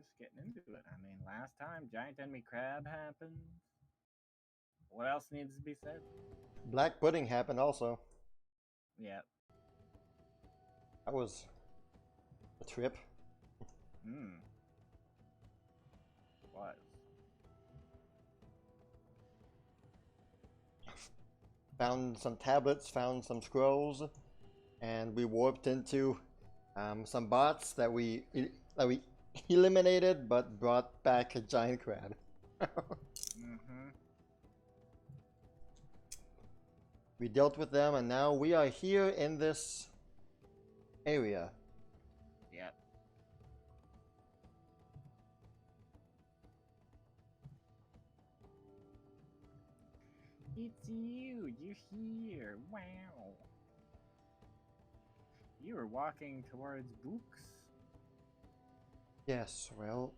just getting into it. I mean, last time giant enemy crab happened. What else needs to be said? Black pudding happened also. Yeah. That was a trip. Hmm. Was. Found some tablets, found some scrolls, and we warped into some bots that we eliminated, but brought back a giant crab. Mm-hmm. We dealt with them, and now we are here in this area. Yep. It's you. You're here. Wow. You were walking towards books. Yes, well,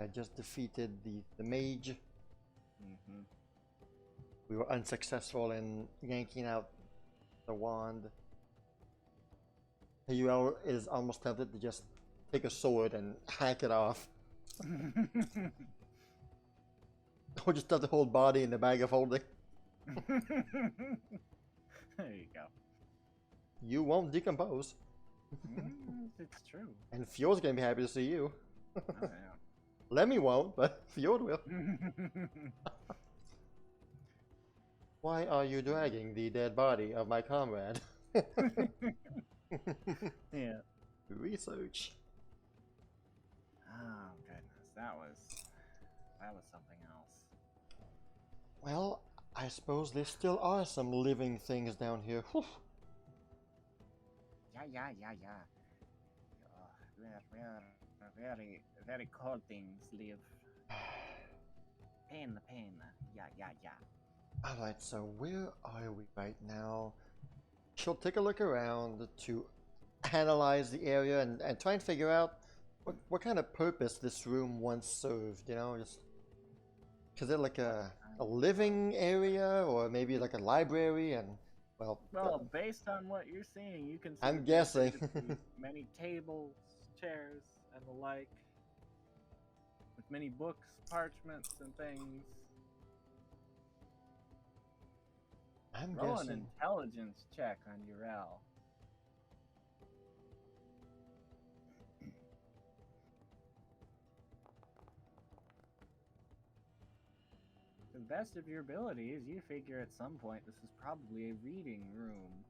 I just defeated the mage. Mm-hmm. We were unsuccessful in yanking out the wand. Yrel is almost tempted to just take a sword and hack it off, or just stuff the whole body in the bag of holding. There you go. You won't decompose, It's true. and Fjord's gonna be happy to see you. Oh, yeah. Lemmy won't, but Fjord will. Why are you dragging the dead body of my comrade? Yeah. Research. Oh goodness, that was something else. Well, I suppose there still are some living things down here. Whew. Yeah. Very, very cold things live. Pain. Yeah. Alright, so where are we right now? She'll take a look around to analyze the area and try and figure out what kind of purpose this room once served, you know? Just, is it like a living area or maybe like a library? And, well, Based on what you're seeing, you can see I'm that there guessing. appear to be many tables, chairs, and the like, with many books, parchments, and things. I'm Roll an guessing. intelligence check on Yrel. To the best of your abilities, you figure at some point this is probably a reading room.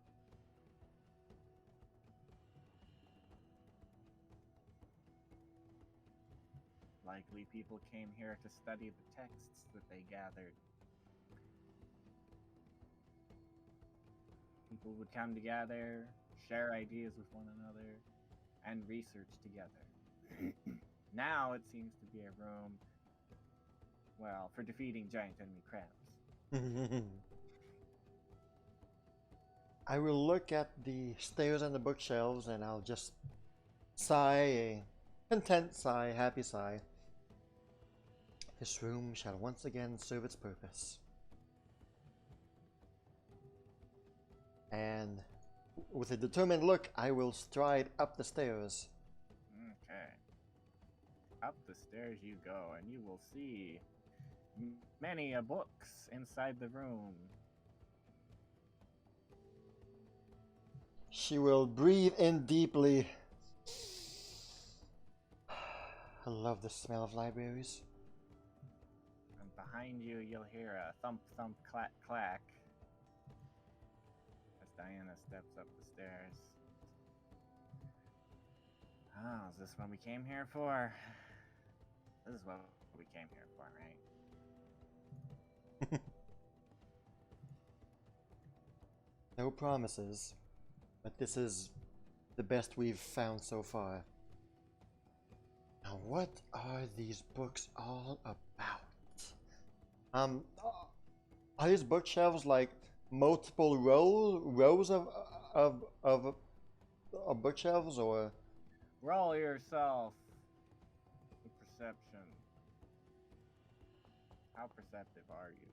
Likely people came here to study the texts that they gathered. People would come together, share ideas with one another, and research together. Now it seems to be a room, well, for defeating giant enemy crabs. I will look at the stairs and the bookshelves and I'll just sigh a content sigh, happy sigh. This room shall once again serve its purpose. And with a determined look, I will stride up the stairs. Okay. Up the stairs you go, and you will see many a books inside the room. She will breathe in deeply. I love the smell of libraries. And behind you, you'll hear a thump, thump, clack, clack as Diana steps up the stairs. Oh, is this what we came here for? This is what we came here for, right? No promises, but this is the best we've found so far. Now, what are these books all about? Um, are these bookshelves like multiple rows of bookshelves, or? Roll yourself. Perception. How perceptive are you?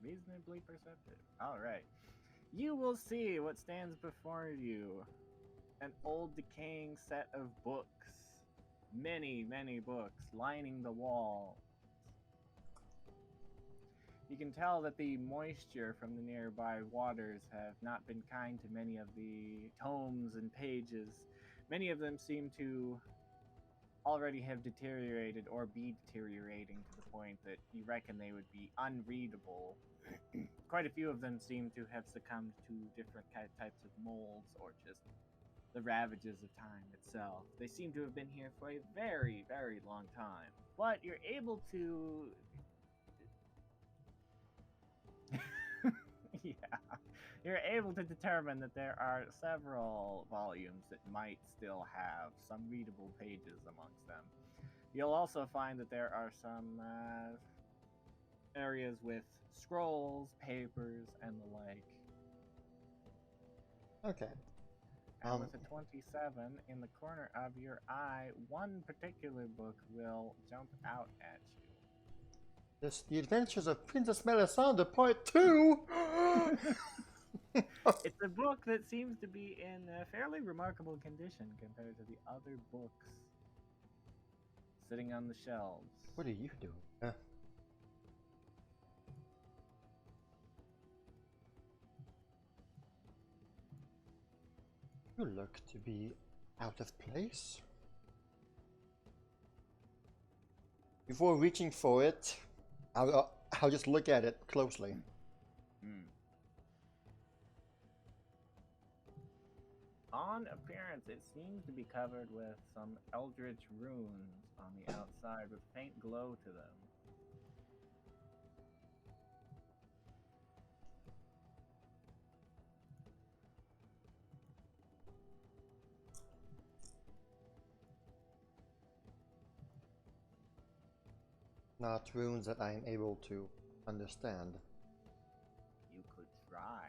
Reasonably perceptive. Alright. You will see what stands before you. An old decaying set of books. many, many books lining the wall. You can tell that the moisture from the nearby waters have not been kind to many of the tomes and pages. Many of them seem to already have deteriorated or be deteriorating to the point that you reckon they would be unreadable. Quite a few of them seem to have succumbed to different types of molds or just the ravages of time itself. They seem to have been here for a very, very long time. But you're able to... yeah. You're able to determine that there are several volumes that might still have some readable pages amongst them. You'll also find that there are some areas with scrolls, papers, and the like. Okay. And with a 27 in the corner of your eye, one particular book will jump out at you. This The Adventures of Princess Melisandre Part 2! It's a book that seems to be in a fairly remarkable condition compared to the other books sitting on the shelves. What are you doing? You look to be out of place. Before reaching for it, I'll just look at it closely. On appearance, it seems to be covered with some eldritch runes on the outside with faint glow to them. Not runes that I am able to understand. You could try.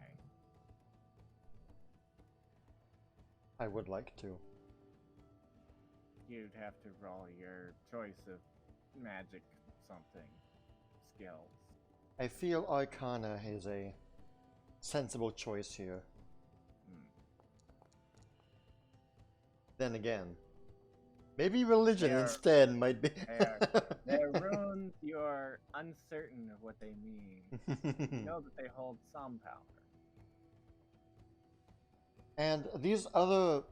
I would like to. You'd have to roll your choice of magic something skills. I feel Arcana is a sensible choice here. Then again, maybe religion instead might be. They're runes you're uncertain of what they mean. You know that they hold some power. And these other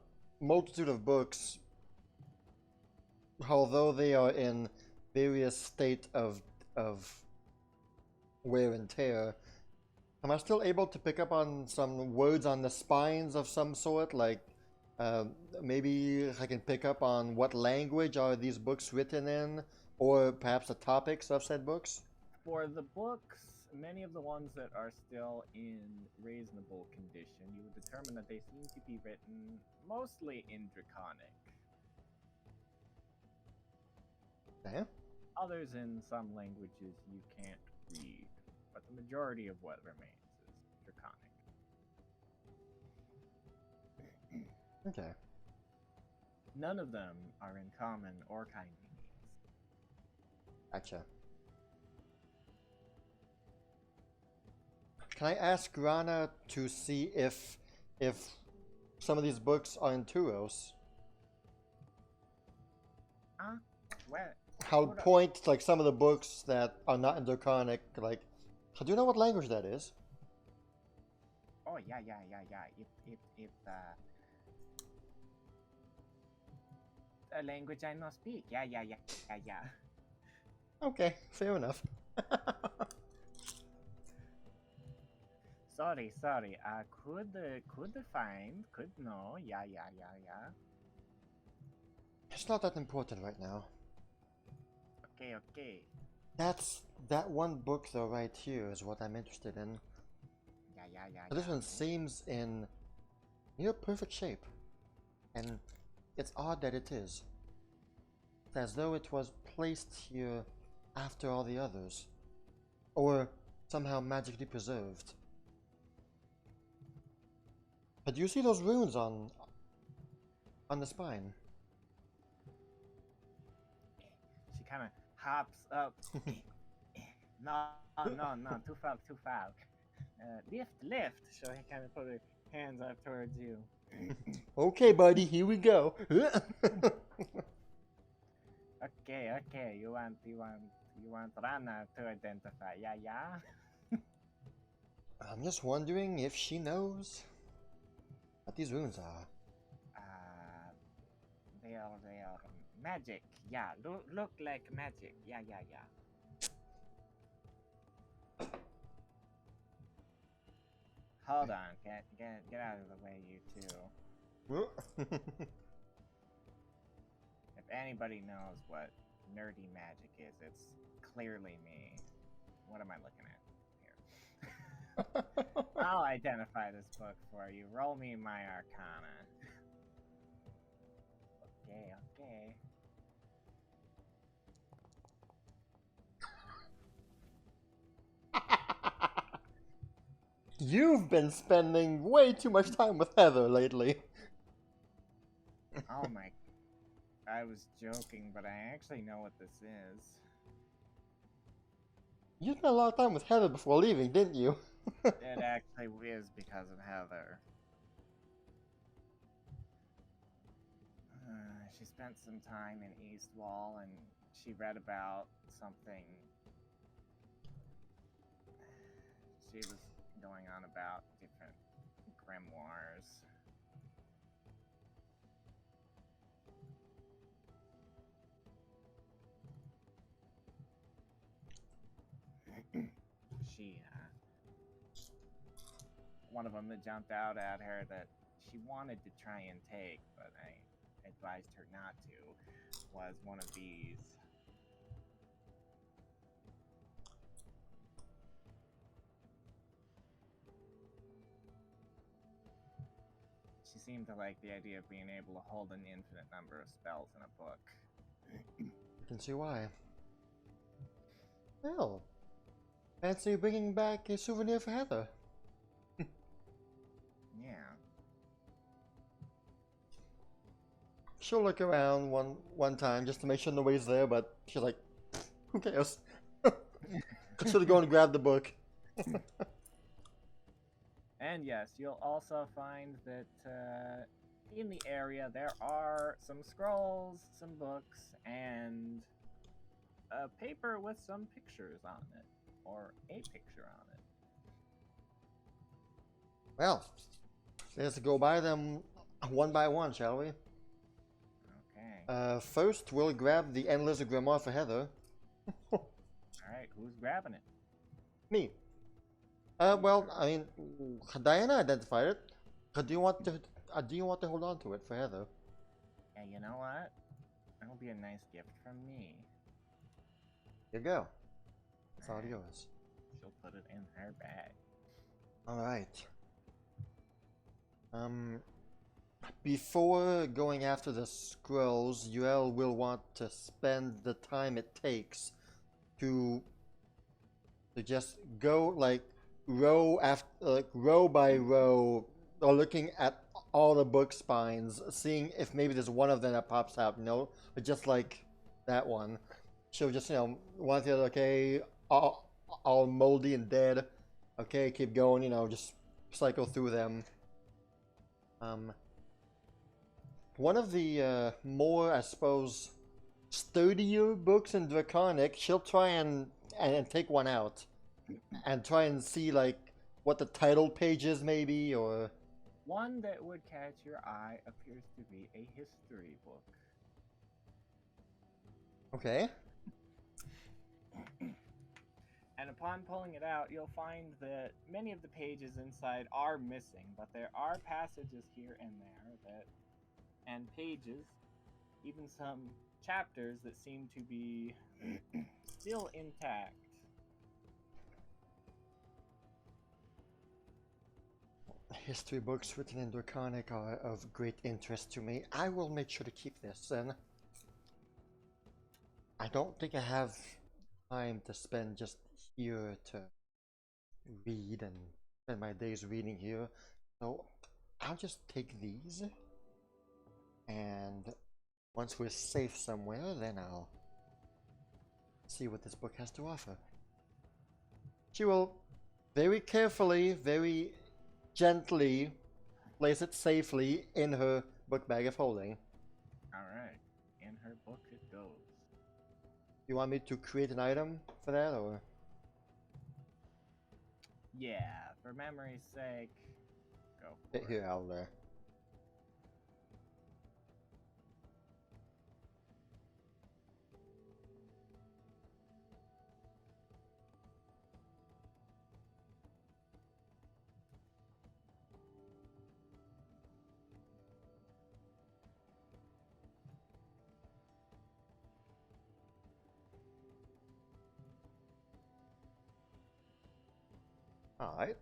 multitude of books, although they are in various state of wear and tear, am I still able to pick up on some words on the spines of some sort? Like, maybe I can pick up on what language are these books written in, or perhaps the topics of said books? For the books, many of the ones that are still in reasonable condition, you would determine that they seem to be written mostly in Draconic. Yeah. Others in some languages you can't read, but the majority of what remains is Draconic. Okay. None of them are in common or kindly. Gotcha. Can I ask Grana to see if some of these books are in Turos? Where? I'll point like some of the books that are not in Draconic. Like, do you know what language that is? Oh yeah. It's a language I not speak. Yeah. Okay, fair enough. Sorry. Could no. Yeah. It's not that important right now. Okay. That one book though right here is what I'm interested in. Yeah. This one seems in near perfect shape, and it's odd that it is. It's as though it was placed here after all the others, or somehow magically preserved. But do you see those runes on the spine? She kind of hops up. No, too far. Lift. So he kind of put her hands up towards you. Okay, buddy, here we go. Okay. You want Rana to identify. Yeah. I'm just wondering if she knows what these runes are. They are magic. Yeah, look like magic. Yeah. Hold on, get out of the way, you two. If anybody knows what nerdy magic is, it's clearly me. What am I looking at here? I'll identify this book for you. Roll me my arcana. Okay. You've been spending way too much time with Heather lately. Oh my. I was joking, but I actually know what this is. You spent a lot of time with Heather before leaving, didn't you? It actually is because of Heather. She spent some time in Eastwall and she read about something. She was going on about different grimoires. One of them that jumped out at her that she wanted to try and take, but I advised her not to, was one of these. She seemed to like the idea of being able to hold an infinite number of spells in a book. You can see why. Well, fancy bringing back a souvenir for Heather. Yeah. She'll look around one time just to make sure nobody's there, but she's like, who cares? Should go and grab the book. And yes, you'll also find that in the area there are some scrolls, some books, and a paper with some pictures on it, or a picture on it. Well, let's go by them one by one, shall we? Okay. First, we'll grab the Endless Grimoire for Heather. Alright, who's grabbing it? Me. Well, I mean, Diana identified it. Do you want to hold on to it for Heather? Yeah, you know what? That'll be a nice gift from me. Here you go. It's all yours. She'll put it in her bag. Alright. Before going after the scrolls, Yrel will want to spend the time it takes to just go like row by row, or looking at all the book spines, seeing if maybe there's one of them that pops out, but just like that one. She'll just, one the other, okay, all moldy and dead. Okay, keep going, just cycle through them. One of the more, I suppose, sturdier books in Draconic, she'll try and take one out and try and see like what the title page is, maybe, or one that would catch your eye appears to be a history book. Okay. And upon pulling it out, you'll find that many of the pages inside are missing, but there are passages here and there and pages, even some chapters that seem to be still intact. History books written in Draconic are of great interest to me. I will make sure to keep this, and I don't think I have time to spend just here to read and spend my days reading here. So I'll just take these, and once we're safe somewhere, then I'll see what this book has to offer. She will very carefully, very gently place it safely in her book bag of holding. Alright, in her book it goes. You want me to create an item for that, or? Yeah, for memory's sake, go for it. Here, I'll. Alright.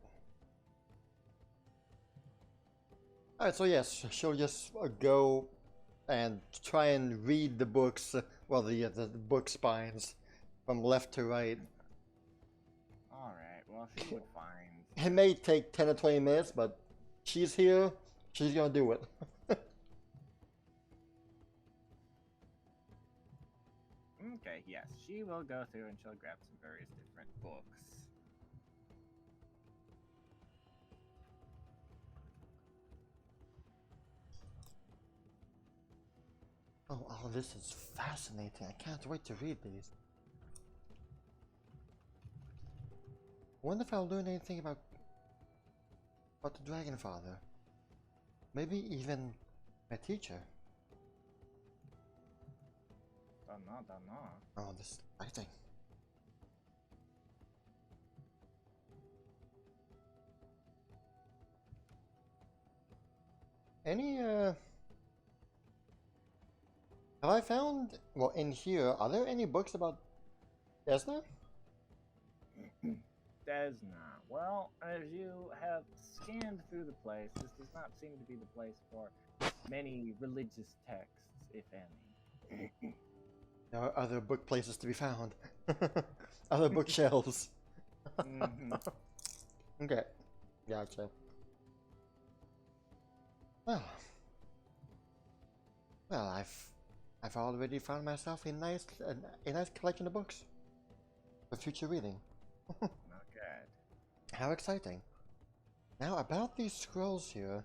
Alright, so yes, she'll just go and try and read the books, well, the book spines from left to right. Alright, well, she would find. It may take 10 or 20 minutes, but she's here, she's gonna do it. Okay, yes, she will go through and she'll grab some various different books. Oh, this is fascinating. I can't wait to read these. I wonder if I'll learn anything about the Dragon Father. Maybe even my teacher. Don't know. Oh, this lighting. Any, have I found, well, in here, are there any books about Desna? Desna. Well, as you have scanned through the place, this does not seem to be the place for many religious texts, if any. There are other book places to be found. Other bookshelves. Okay, gotcha. Well, I've already found myself a nice collection of books for future reading. Not good. How exciting! Now about these scrolls here.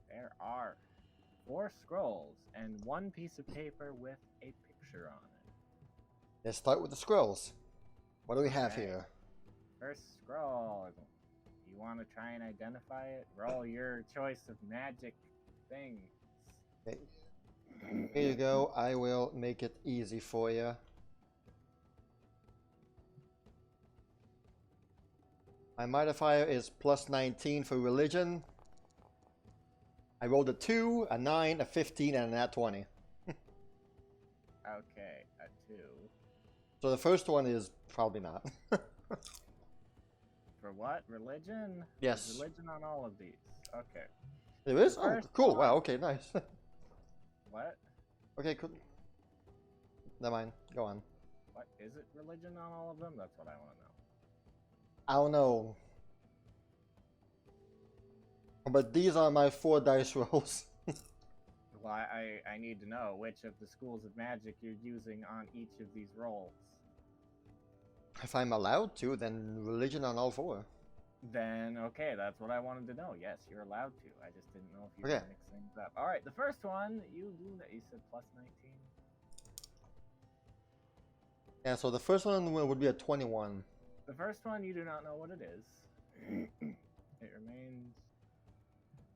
There are 4 scrolls and 1 piece of paper with a picture on it. Let's start with the scrolls. What do we have here? First scroll. You want to try and identify it? Roll your choice of magic things. Okay. Here you go. I will make it easy for you. My modifier is plus 19 for religion. I rolled a 2, a 9, a 15, and a nat 20. Okay, a 2. So the first one is probably not. For what? Religion? Yes. There's religion on all of these. Okay. There is? Oh, cool. Wow, okay, nice. What? Okay, cool. Never mind. Go on. What? Is it religion on all of them? That's what I want to know. I don't know. But these are my 4 dice rolls. Well, I need to know which of the schools of magic you're using on each of these rolls. If I'm allowed to, then religion on all 4. Then, okay, that's what I wanted to know. Yes, you're allowed to. I just didn't know if you Okay. could mix things up. Alright, the first one, you said plus 19. Yeah, so the first one would be a 21. The first one, you do not know what it is. It remains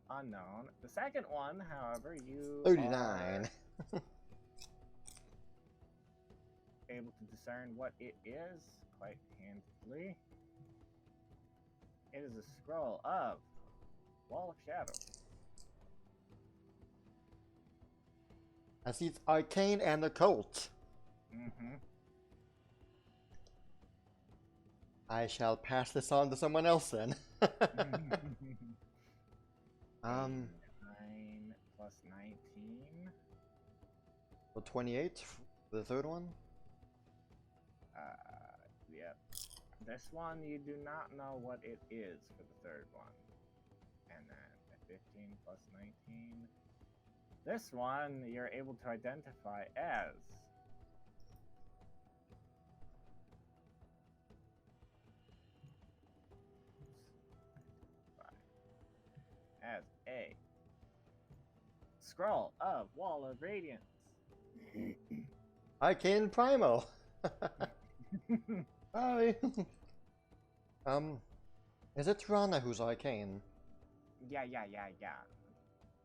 unknown. The second one, however, you 39. are able to discern what it is quite handily. It is a scroll of Wall of Shadow. I see it's arcane and occult. Mm-hmm. I shall pass this on to someone else then. 9 plus 19. So 28 for the third one? Yep. This one, you do not know what it is for the third one. And then a 15 plus 19. This one, you're able to identify as a scroll of Wall of Radiance. Arcane Primal. Sorry. Is it Rana who's arcane? Yeah.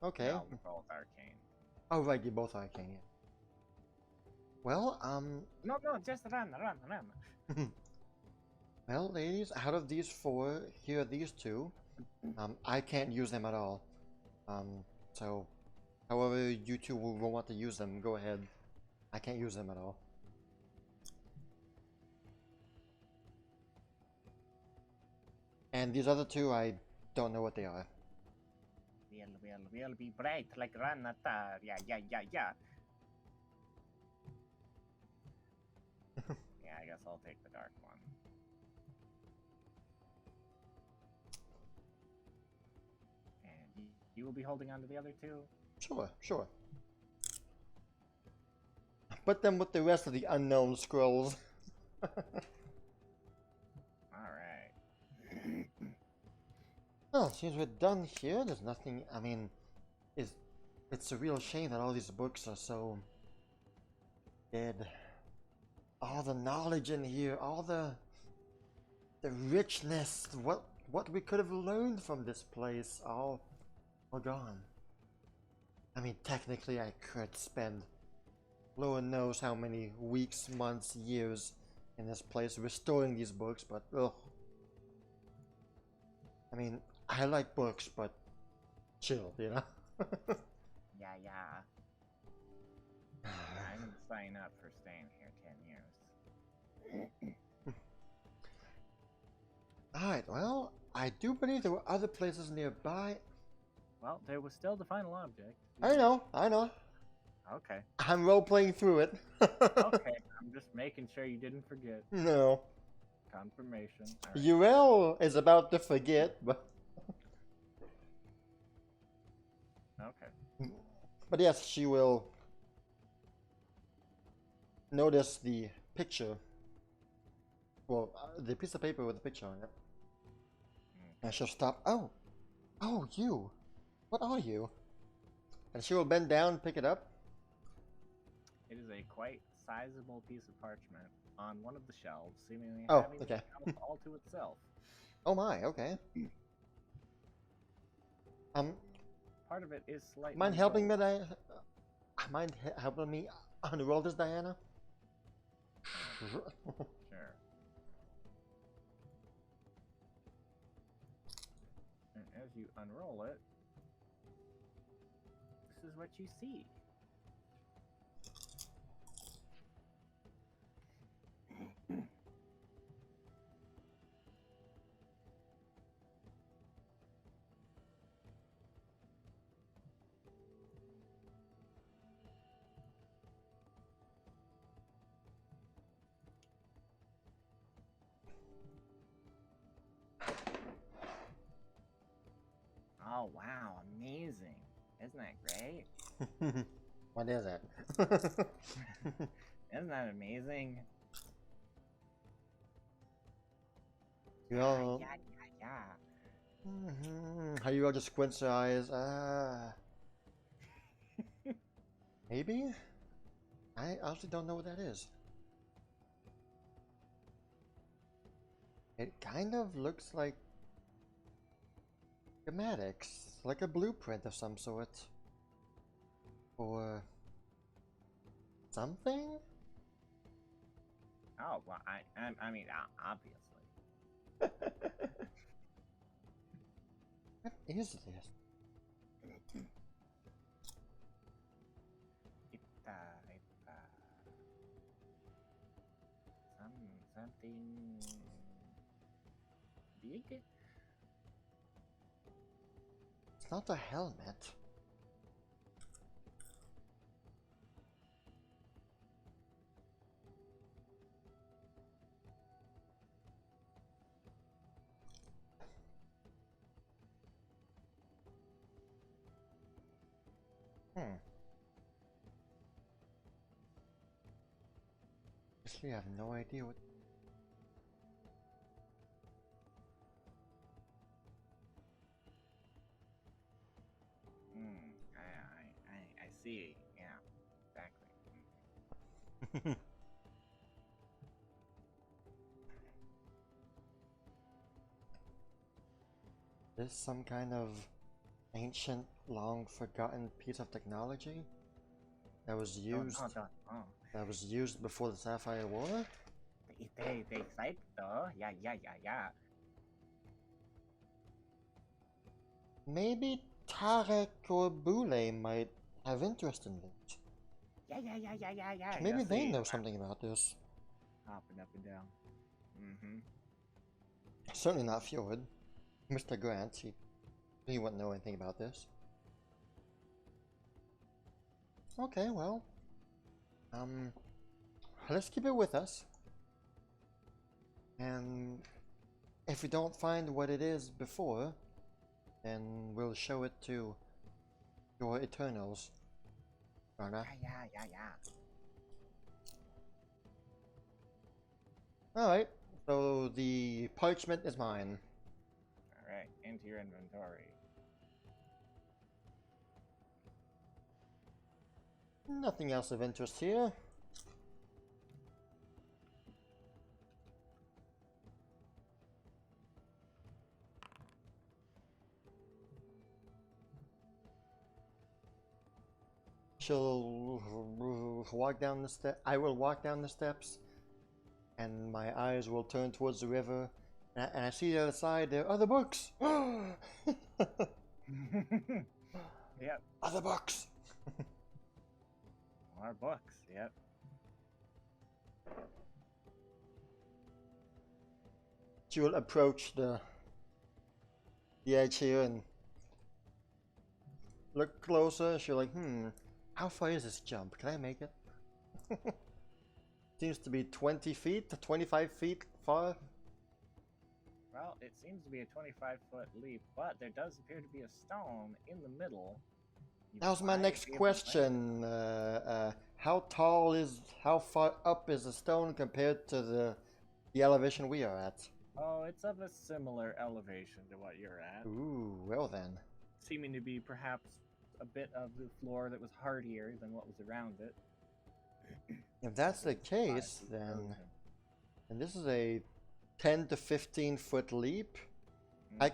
Okay. No, we're both arcane. Oh right, you're both arcane. Yeah. Well, No, just run. well, ladies, out of these four, here are these two. I can't use them at all. So, however you two will want to use them, go ahead. I can't use them at all. And these other two, I don't know what they are. We'll be bright like Ranata. Yeah. Yeah, I guess I'll take the dark one. And you will be holding on to the other two? Sure. Put them with the rest of the unknown scrolls. Alright. Well, since we're done here, there's nothing, I mean, it's a real shame that all these books are so dead. All the knowledge in here, all the richness, what we could have learned from this place, all gone. I mean, technically I could spend Lord knows how many weeks, months, years in this place restoring these books, but ugh. I mean, I like books, but chill, you know? Yeah. I'm gonna sign up for staying here 10 years. Alright, well, I do believe there were other places nearby. Well, there was still the final object. I know. Okay. I'm role-playing through it. Okay, I'm just making sure you didn't forget. No. Confirmation. Right. Yrel is about to forget, but... Okay. But yes, she will notice the picture. Well, the piece of paper with the picture on it. And she'll stop. Oh, you. What are you? And she will bend down, pick it up. It is a quite sizable piece of parchment on one of the shelves, seemingly Oh, having okay. a shelf all to itself. Oh my, okay. Part of it is slightly. Mind helping me, mind helping me unroll this, Diana? Sure. And as you unroll it, this is what you see. Oh wow, amazing. Isn't that great? What is it? Isn't that amazing? Yeah. Yeah. How you all just squint your eyes? Maybe? I honestly don't know what that is. It kind of looks like schematics, like a blueprint of some sort. Or something? Oh well, I mean, obviously. What is this? Something big. It's not a helmet. Actually, I have no idea what. I see. Yeah, exactly. This some kind of ancient, long forgotten piece of technology that was used Don't. Oh. that was used before the Sapphire War? They cite though. Yeah. Maybe Tarek or Boule might have interest in this. Yeah. Maybe You they see, know something about this. hopping up and down. Mm-hmm. Certainly not Fjord. Mr. Grant, he wouldn't know anything about this. Okay, well, let's keep it with us. And if we don't find what it is before, then we'll show it to your Eternals. Rana. Yeah. Alright, so the parchment is mine. Alright, into your inventory. Nothing else of interest here. She'll walk down the step. I will walk down the steps, and my eyes will turn towards the river. And I see the other side. There are other books. Yep. Other books. More books. Yep. She will approach the edge here and look closer. She'll like, how far is this jump? Can I make it? Seems to be 20 feet to 25 feet far. Well, it seems to be a 25-foot leap, but there does appear to be a stone in the middle. That was my next question. How far up is the stone compared to the elevation we are at? Oh, it's of a similar elevation to what you're at. Ooh, well then. Seeming to be perhaps a bit of the floor that was hardier than what was around it. If that's the case, then this is a 10 to 15 foot leap. I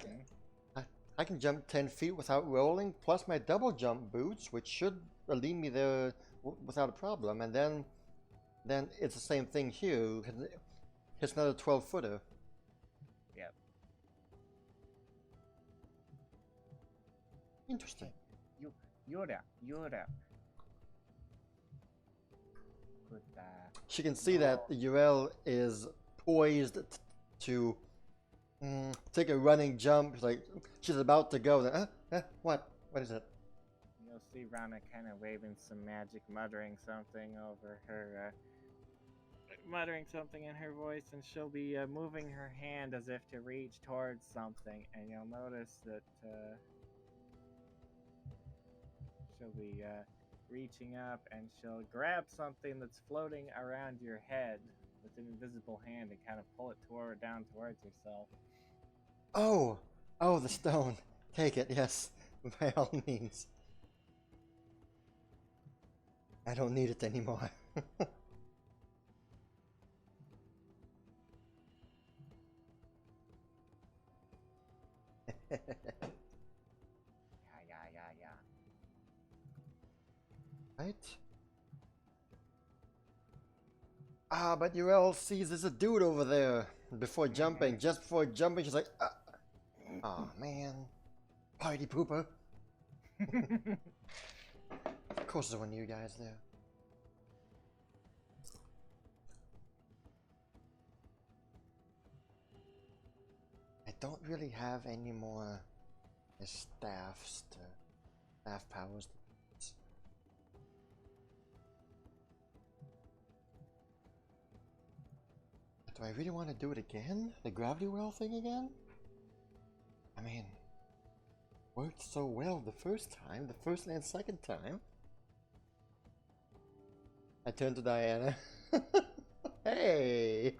can jump 10 feet without rolling, plus my double jump boots, which should lead me there without a problem. And then it's the same thing here. It's another 12 footer. Yep. Interesting. Yrel. Put that. She can see that Yrel is poised to take a running jump. Like she's about to go. Then, what? What is it? You'll see Rana kind of waving some magic, muttering something over her, muttering something in her voice, and she'll be moving her hand as if to reach towards something, and you'll notice that she'll be reaching up, and she'll grab something that's floating around your head with an invisible hand and kind of pull it down towards herself. Oh, the stone. Take it, yes, by all means. I don't need it anymore. Yeah. Right? But Yrel sees there's a dude over there before jumping. Just before jumping, she's like, oh man, party pooper. Of course there's one of you guys there. I don't really have any more staff powers. Do I really want to do it again? The gravity well thing again? I mean, worked so well the first and second time. I turned to Diana. Hey!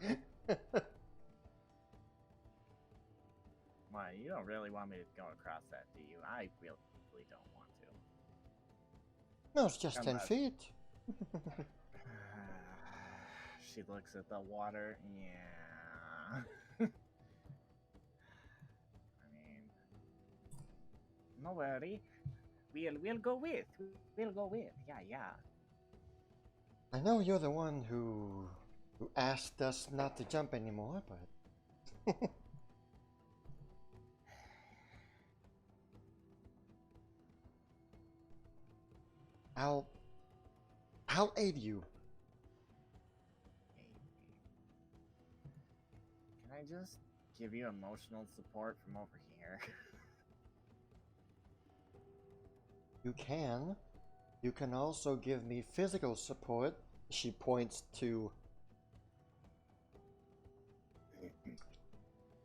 Why, you don't really want me to go across that, do you? I really don't want No, it's just Come 10 on. feet. She looks at the water. Yeah. I mean, no worry. We'll go with. We'll go with. Yeah, yeah. I know you're the one who asked us not to jump anymore, but I'll aid you. Can I just give you emotional support from over here? You can. You can also give me physical support. She points to.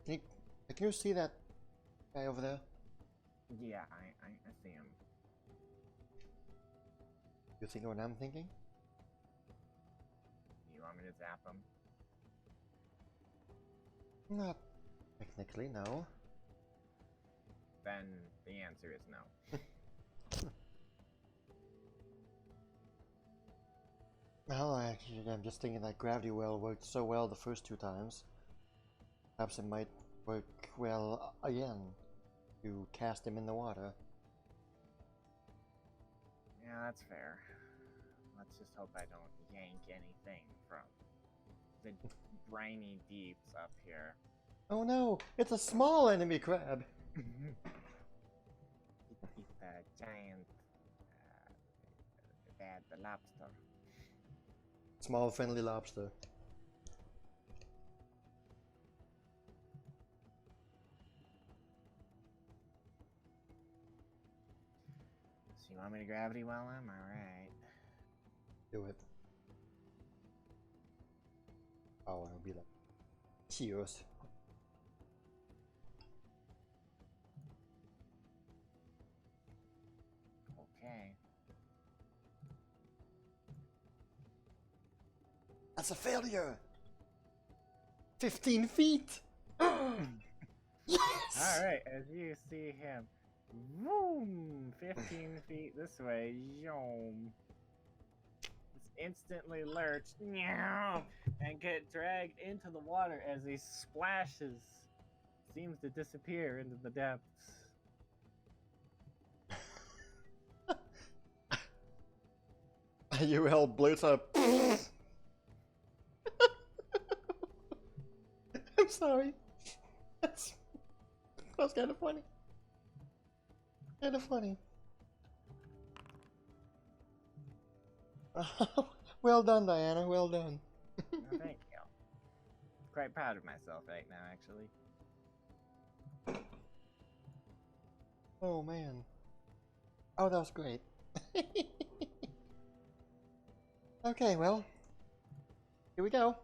Can you see that guy over there? Yeah, I see him. You think what I'm thinking? You want me to zap him? Not technically, no. Then the answer is no. Well, actually, I'm just thinking that gravity well worked so well the first 2 times. Perhaps it might work well again to cast him in the water. Yeah, that's fair. Let's just hope I don't yank anything from the briny deeps up here. Oh no, it's a small enemy crab! It's a giant bad lobster. Small friendly lobster. So you want me to gravity well him? Alright. Do it. Oh, I'll be like, cheers. Okay. That's a failure! 15 feet! Yes! Alright, as you see him, boom, 15 feet this way, yoom. It's instantly lurched, meow, and get dragged into the water as he splashes. Seems to disappear into the depths. Yrel blurts out. I'm sorry. That's kind of funny. Kind of funny. Well done, Diana. Well done. No, thank you. Quite proud of myself right now, actually. Oh man. Oh, that was great. Okay, well, here we go.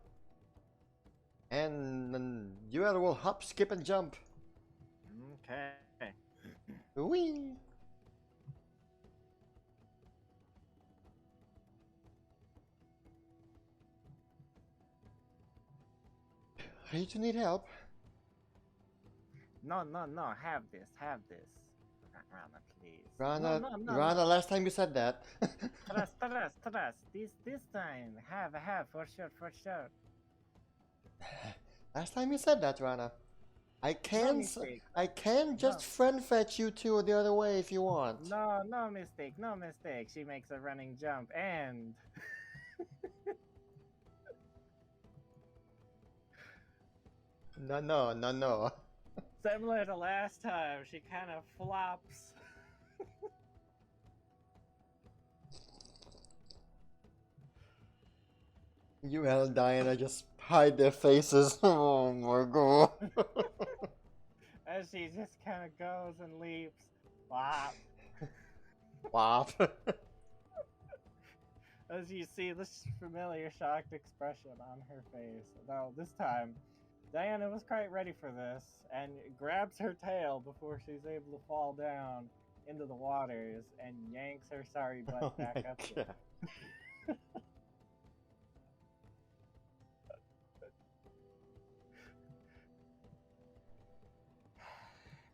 And then Yrel will hop, skip, and jump. Okay. Whee! You two need help. No, have this. Rana, please. Rana, No. Rana, last time you said that. Trust. This time. Have, for sure. Last time you said that, Rana. I can mistake. just friend fetch you two the other way if you want. No mistake. She makes a running jump and... No. Similar to last time, she kind of flops. Yrel and Diana just hide their faces. Oh my god. As she just kind of goes and leaps. Flop. Wow. As you see this familiar shocked expression on her face. Though this time, Diana was quite ready for this and grabs her tail before she's able to fall down into the waters and yanks her sorry butt Oh back my up god. there.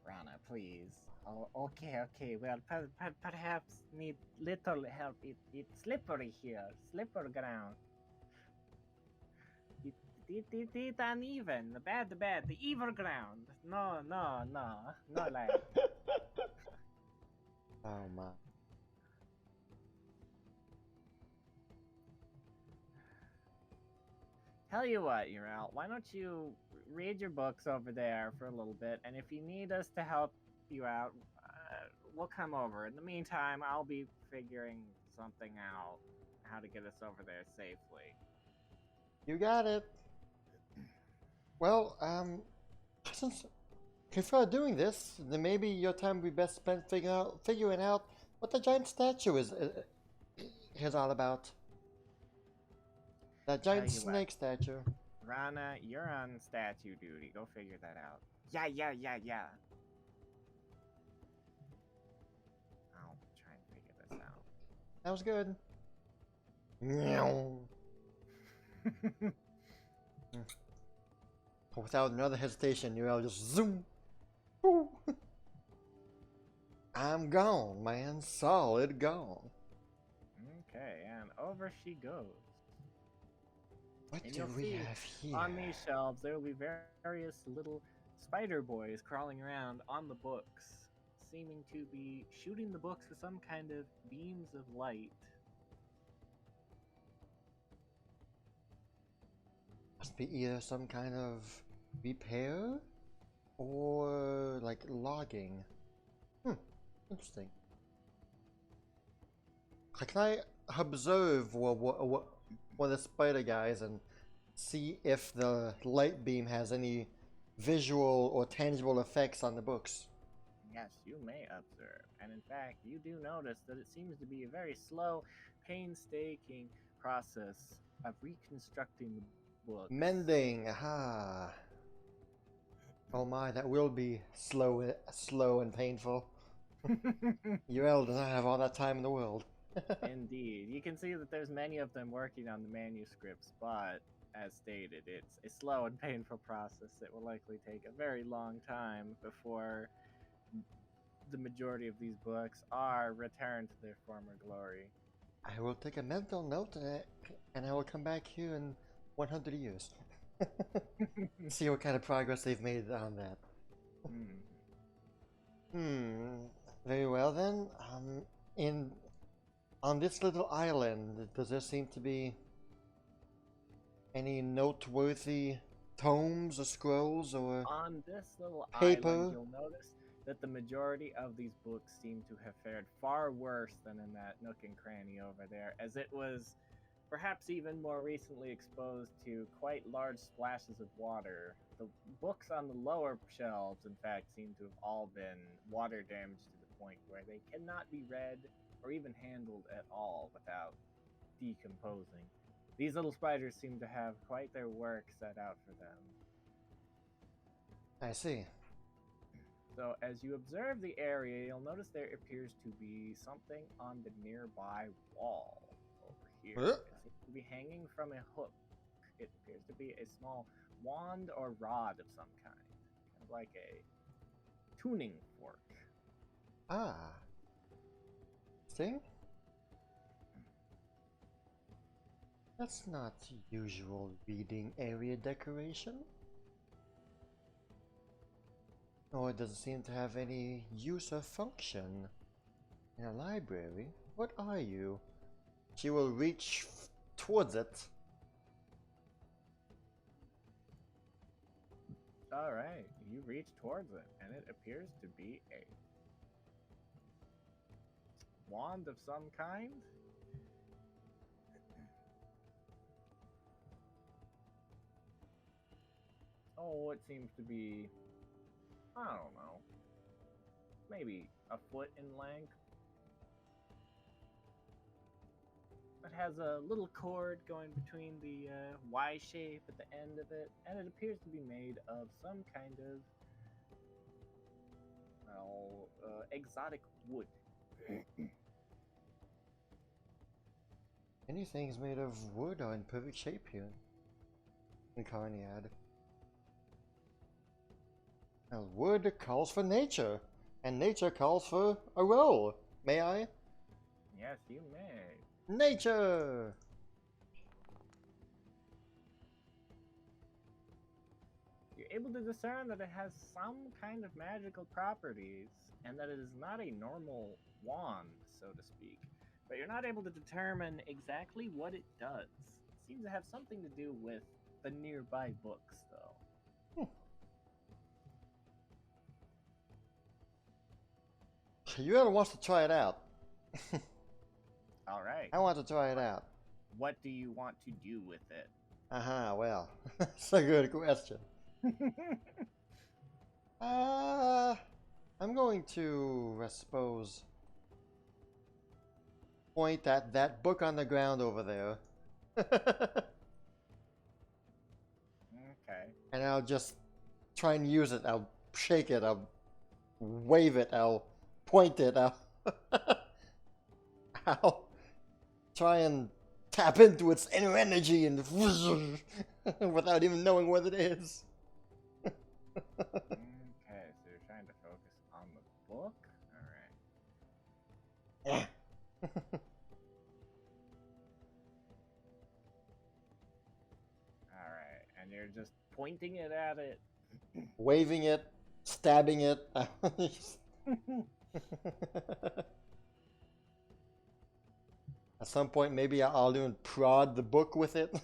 Rana, please. Oh, okay. Well, perhaps need little help. It's slippery here. Slipper ground. It uneven. The bad. The evil ground. No, lad. Oh my. Tell you what, Yrel, why don't you read your books over there for a little bit, and if you need us to help you out, we'll come over. In the meantime, I'll be figuring something out, how to get us over there safely. You got it. Well, since if we're doing this, then maybe your time would be best spent figuring out what the giant statue is all about. That giant snake statue. Rana, you're on statue duty. Go figure that out. Yeah. I'll try and figure this out. That was good. Meow. Without another hesitation, Yrel just zoom. Woo. I'm gone, man. Solid gone. Okay, and over she goes. What And do you'll we see have here? on these shelves, there will be various little spider boys crawling around on the books, seeming to be shooting the books with some kind of beams of light. Must be either some kind of repair or like logging. Interesting. Can I observe one of the spider guys and see if the light beam has any visual or tangible effects on the books? Yes, you may observe. And in fact, you do notice that it seems to be a very slow, painstaking process of reconstructing the book. Mending, aha. Oh my, that will be slow and painful. Yrel does not have all that time in the world. Indeed. You can see that there's many of them working on the manuscripts, but as stated, it's a slow and painful process that will likely take a very long time before the majority of these books are returned to their former glory. I will take a mental note and I will come back here in 100 years. See what kind of progress they've made on that. Very well then. On this little island, does there seem to be any noteworthy tomes or scrolls or on this little paper? Island, you'll notice that the majority of these books seem to have fared far worse than in that nook and cranny over there, as it was perhaps even more recently exposed to quite large splashes of water. The books on the lower shelves, in fact, seem to have all been water damaged to the point where they cannot be read or even handled at all without decomposing. These little spiders seem to have quite their work set out for them. I see. So as you observe the area, you'll notice there appears to be something on the nearby wall over here. It seems to be hanging from a hook. It appears to be a small wand or rod of some kind of like a tuning fork. Ah. See? That's not usual reading area decoration. Or it doesn't seem to have any use or function in a library. What are you? She will reach towards it. Alright, you reach towards it, and it appears to be a wand of some kind. Oh, it seems to be, I don't know, maybe a foot in length. It has a little cord going between the Y shape at the end of it, and it appears to be made of some kind of, well, exotic wood. Anything's made of wood are in perfect shape here in Carniad. Now, wood calls for nature. And nature calls for a roll. May I? Yes, you may. Nature! You're able to discern that it has some kind of magical properties, and that it is not a normal wand, so to speak. But you're not able to determine exactly what it does. It seems to have something to do with the nearby books, though. Yrel wants to try it out. All right. I want to try it out. What do you want to do with it? Well, that's a good question. I'm going to, I suppose, point at that book on the ground over there. Okay. And I'll just try and use it. I'll shake it. I'll wave it. I'll point it. I'll try and tap into its inner energy and without even knowing what it is. Okay, so you're trying to focus on the book? Alright. Alright, and you're just pointing it at it. Waving it, stabbing it. At some point, maybe I'll even prod the book with it.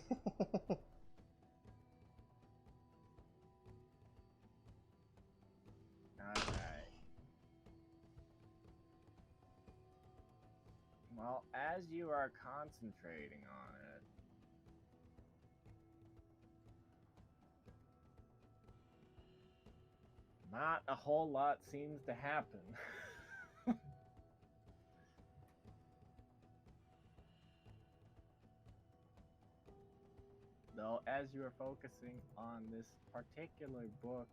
Alright. Well, as you are concentrating on it, not a whole lot seems to happen. Though, as you are focusing on this particular book,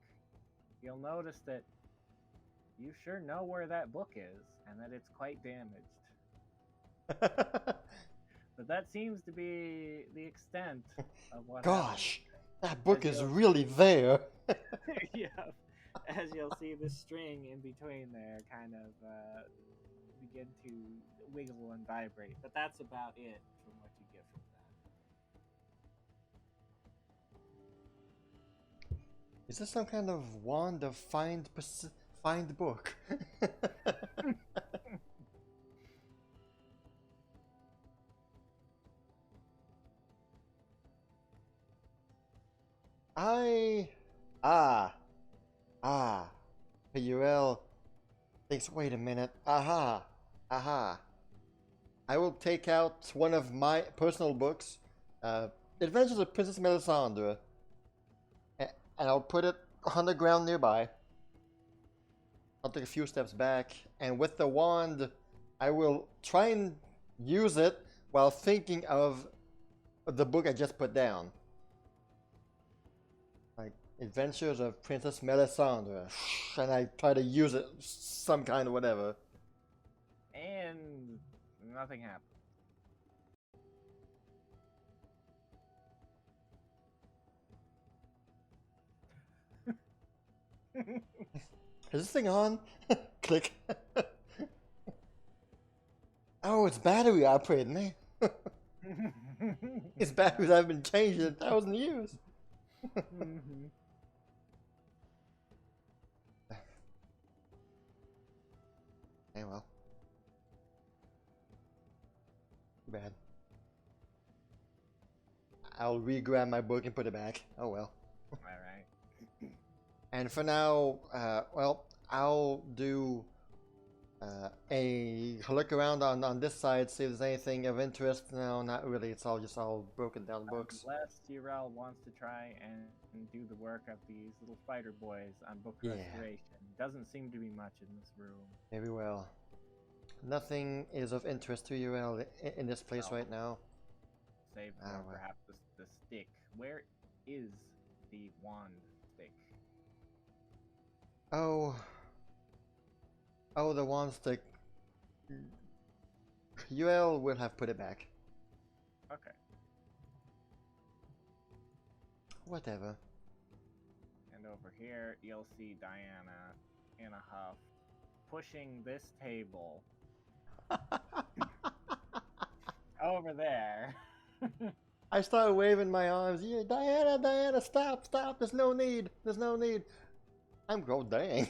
you'll notice that you sure know where that book is, and that it's quite damaged. But that seems to be the extent of what Gosh, happened. that book is really there. Yeah, as you'll see the string in between there kind of begin to wiggle and vibrate. But that's about it from what you get from that. Is this some kind of wand of find book? Yrel thinks, wait a minute. Aha. I will take out one of my personal books, Adventures of Princess Melisandre, and I'll put it on the ground nearby. I'll take a few steps back, and with the wand, I will try and use it while thinking of the book I just put down. Like, Adventures of Princess Melisandre, and I try to use it some kind of whatever. And nothing happened. Is this thing on? Click. Oh, it's battery operated, man. These batteries haven't been changed in 1,000 years. Hey, well. Too bad. I'll re-grab my book and put it back. Oh well. Alright. And for now, well, I'll do a look around on this side, see if there's anything of interest. No, not really. It's all just all broken down books. Unless Yrel wants to try and do the work of these little spider boys on book Yeah. restoration. Doesn't seem to be much in this room. Very well. Nothing is of interest to Yrel in this place right now. Save for well. perhaps the stick. Where is the wand stick? Oh, the wand stick. Yrel will have put it back. Okay. Whatever. And over here, you'll see Diana in a huff pushing this table over there. I started waving my arms. Yeah, Diana, Diana, stop, stop. There's no need. There's no need. I'm dang.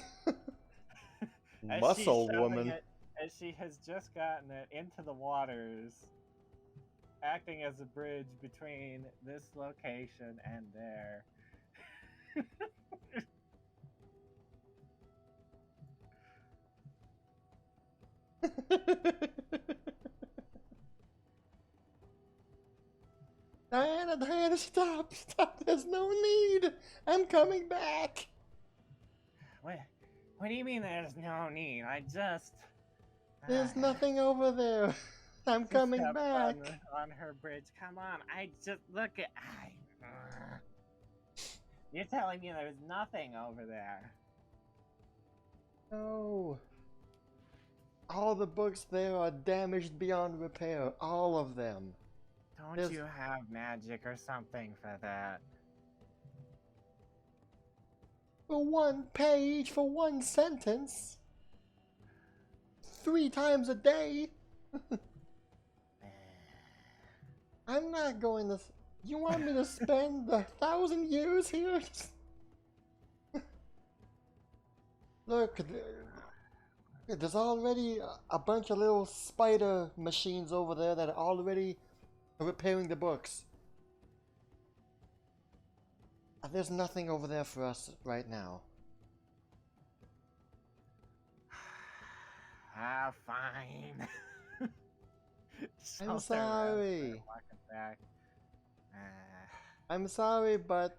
Muscle woman. As she has just gotten it into the waters, acting as a bridge between this location and there. Diana, Diana, stop, stop. There's no need. I'm coming back. What do you mean there's no need? I just... There's nothing over there. I'm coming back. On her bridge. Come on. I just look at... You're telling me there's nothing over there. No. All the books there are damaged beyond repair. All of them. Don't you have magic or something for that? For one page, for one sentence. 3 times a day. I'm not going to... You want me to spend 1,000 years here? Look, there's already a bunch of little spider machines over there that are already repairing the books. There's nothing over there for us right now. Ah, fine. I'm sorry. Back. I'm sorry, but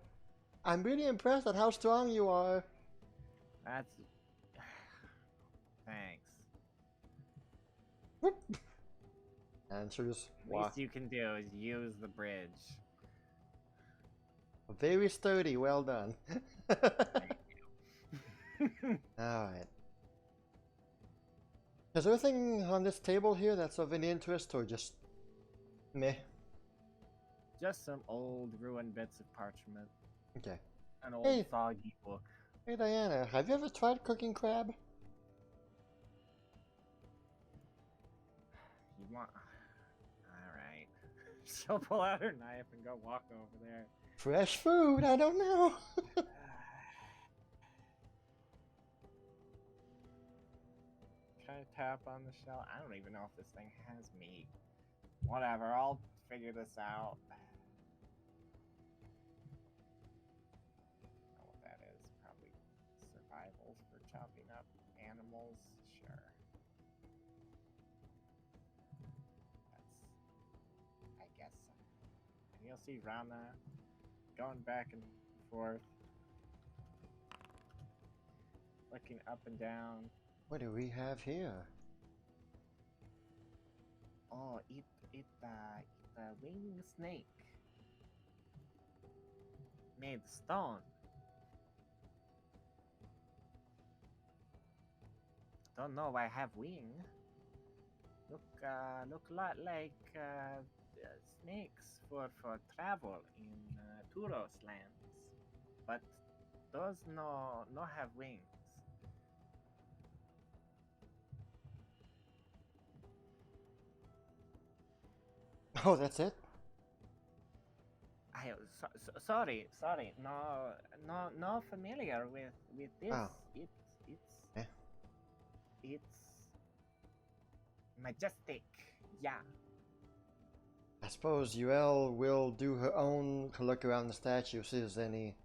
I'm really impressed at how strong you are. That's... Thanks. Whoop. And she'll just walk. Least you can do is use the bridge. Very sturdy, well done. Thank you. Alright. Is there anything on this table here that's of any interest, or just meh? Just some old ruined bits of parchment. Okay. An old soggy book. Hey Diana, have you ever tried cooking crab? You want... Alright. She'll pull out her knife and go walk over there. Fresh food, I don't know. Can I tap on the shell? I don't even know if this thing has meat. Whatever, I'll figure this out. I don't know what that is. Probably survival for chopping up animals. Sure. That's... I guess so. And you'll see Rana going back and forth. Looking up and down. What do we have here? Oh, it's a winged snake made of stone. Don't know why I have wing. Look a lot like snakes for travel in Turos lands, but those no have wings. Oh, that's it? Sorry. No familiar with this. Oh. It's majestic. Yeah. I suppose Yrel will do her own to look around the statue, see if there's any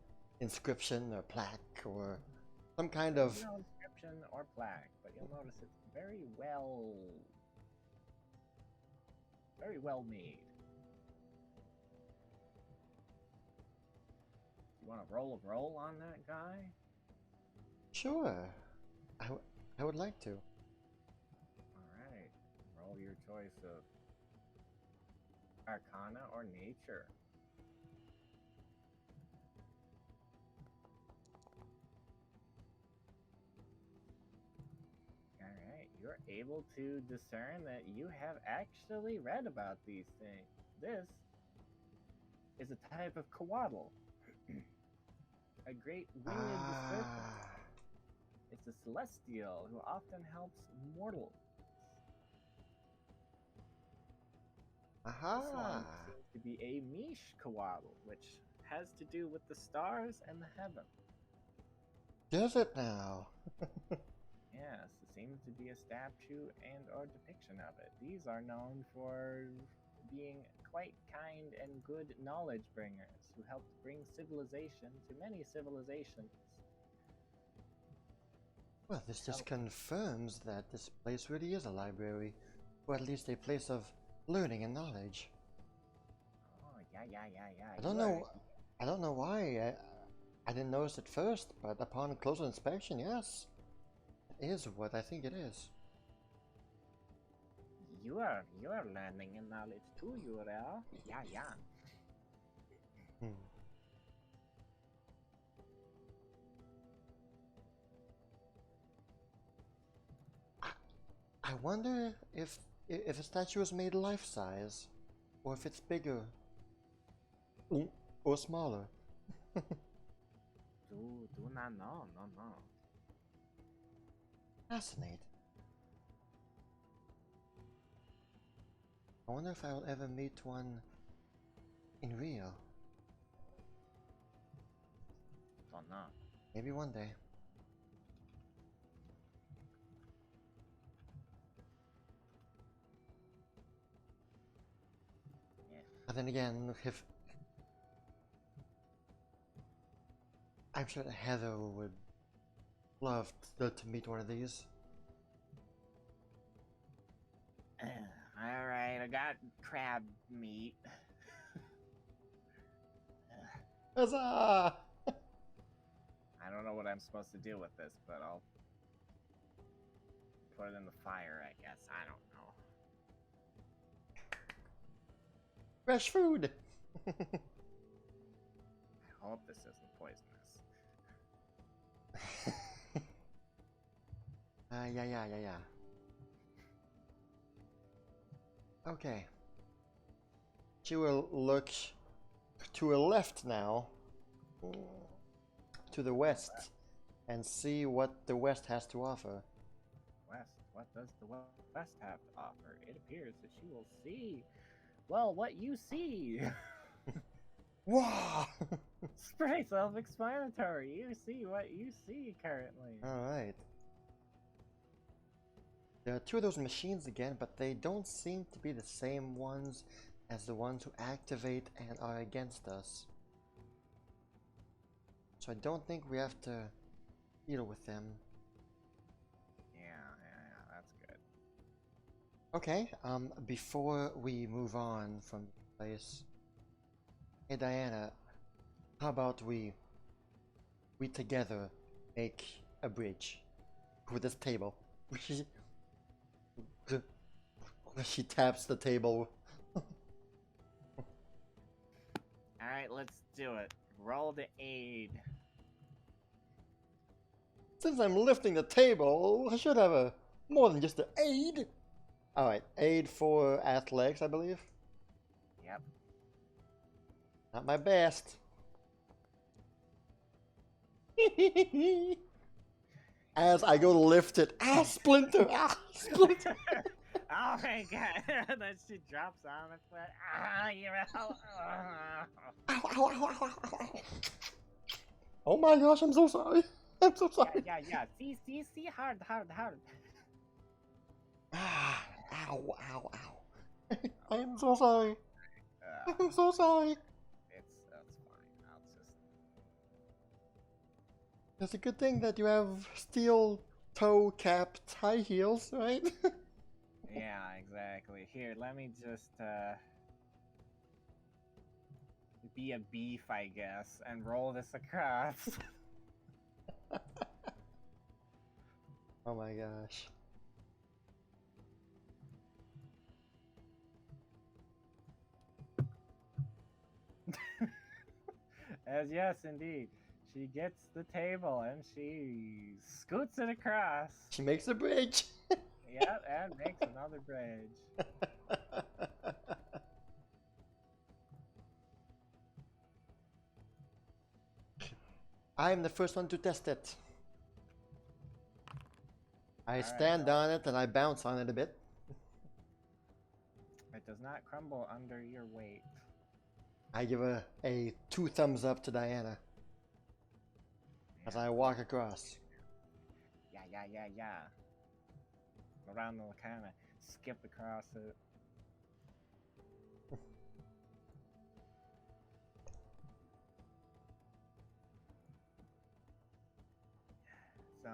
inscription or plaque or some kind of... No inscription or plaque, but you'll notice it's very well made. You want to roll on that guy? Sure. I would like to. Alright. Roll your choice of Arcana or Nature. Alright, you're able to discern that you have actually read about these things. This is a type of coatl. A great winged serpent. It's a celestial who often helps mortals. This one Aha! seems to be a Mishkawabble, which has to do with the stars and the heaven. Does it now? Yes, it seems to be a statue and or depiction of it. These are known for being quite kind and good knowledge bringers who helped bring civilization to many civilizations. Well, this just Help. confirms that this place really is a library, or at least a place of learning and knowledge. Oh, yeah. I don't know. I don't know why. I didn't notice it first, but upon closer inspection, yes, it is what I think it is. You are learning and knowledge too, Yrel. Yeah. Hmm. I wonder if a statue is made life size, or if it's bigger, or smaller. Do not know, no. Fascinating. I wonder if I'll ever meet one in real. Don't know. Maybe one day. Yeah. But then again, if I'm sure that Heather would love to meet one of these. Alright, I got crab meat. Huzzah! I don't know what I'm supposed to do with this, but I'll put it in the fire, I guess. I don't know. Fresh food! I hope this isn't poisonous. Yeah. Okay. She will look to her left now, to the west, and see what the west has to offer. West, what does the West have to offer? It appears that you will see, well, what you see. Wow! It's pretty self-explanatory. You see what you see currently. Alright. There are two of those machines again, but they don't seem to be the same ones as the ones who activate and are against us. So I don't think we have to deal with them. Yeah, that's good. Okay, before we move on from this place, hey Diana, how about we together make a bridge with this table? She taps the table. Alright, let's do it. Roll to aid. Since I'm lifting the table, I should have a more than just an aid. Alright, aid for athletics, I believe. Yep. Not my best. As I go to lift it, splinter! Splinter! Oh my god, that shit drops on the foot. Yrel. Ow. Oh my gosh, I'm so sorry. I'm so sorry. Yeah. See, hard. Ow. I am so sorry. I'm so sorry. That's fine. I'll just. It's a good thing that you have steel toe capped high heels, right? Yeah, exactly. Here, let me just be a beef, I guess, and roll this across. Oh my gosh. As yes, indeed. She gets the table and she scoots it across. She makes a bridge. Yep, and makes another bridge. I'm the first one to test it. I Alright, stand well, on it and I bounce on it a bit. it does not crumble under your weight. I give a 2 thumbs up to Diana as Yeah, I walk across. yeah. Around the kind of skip across it. So,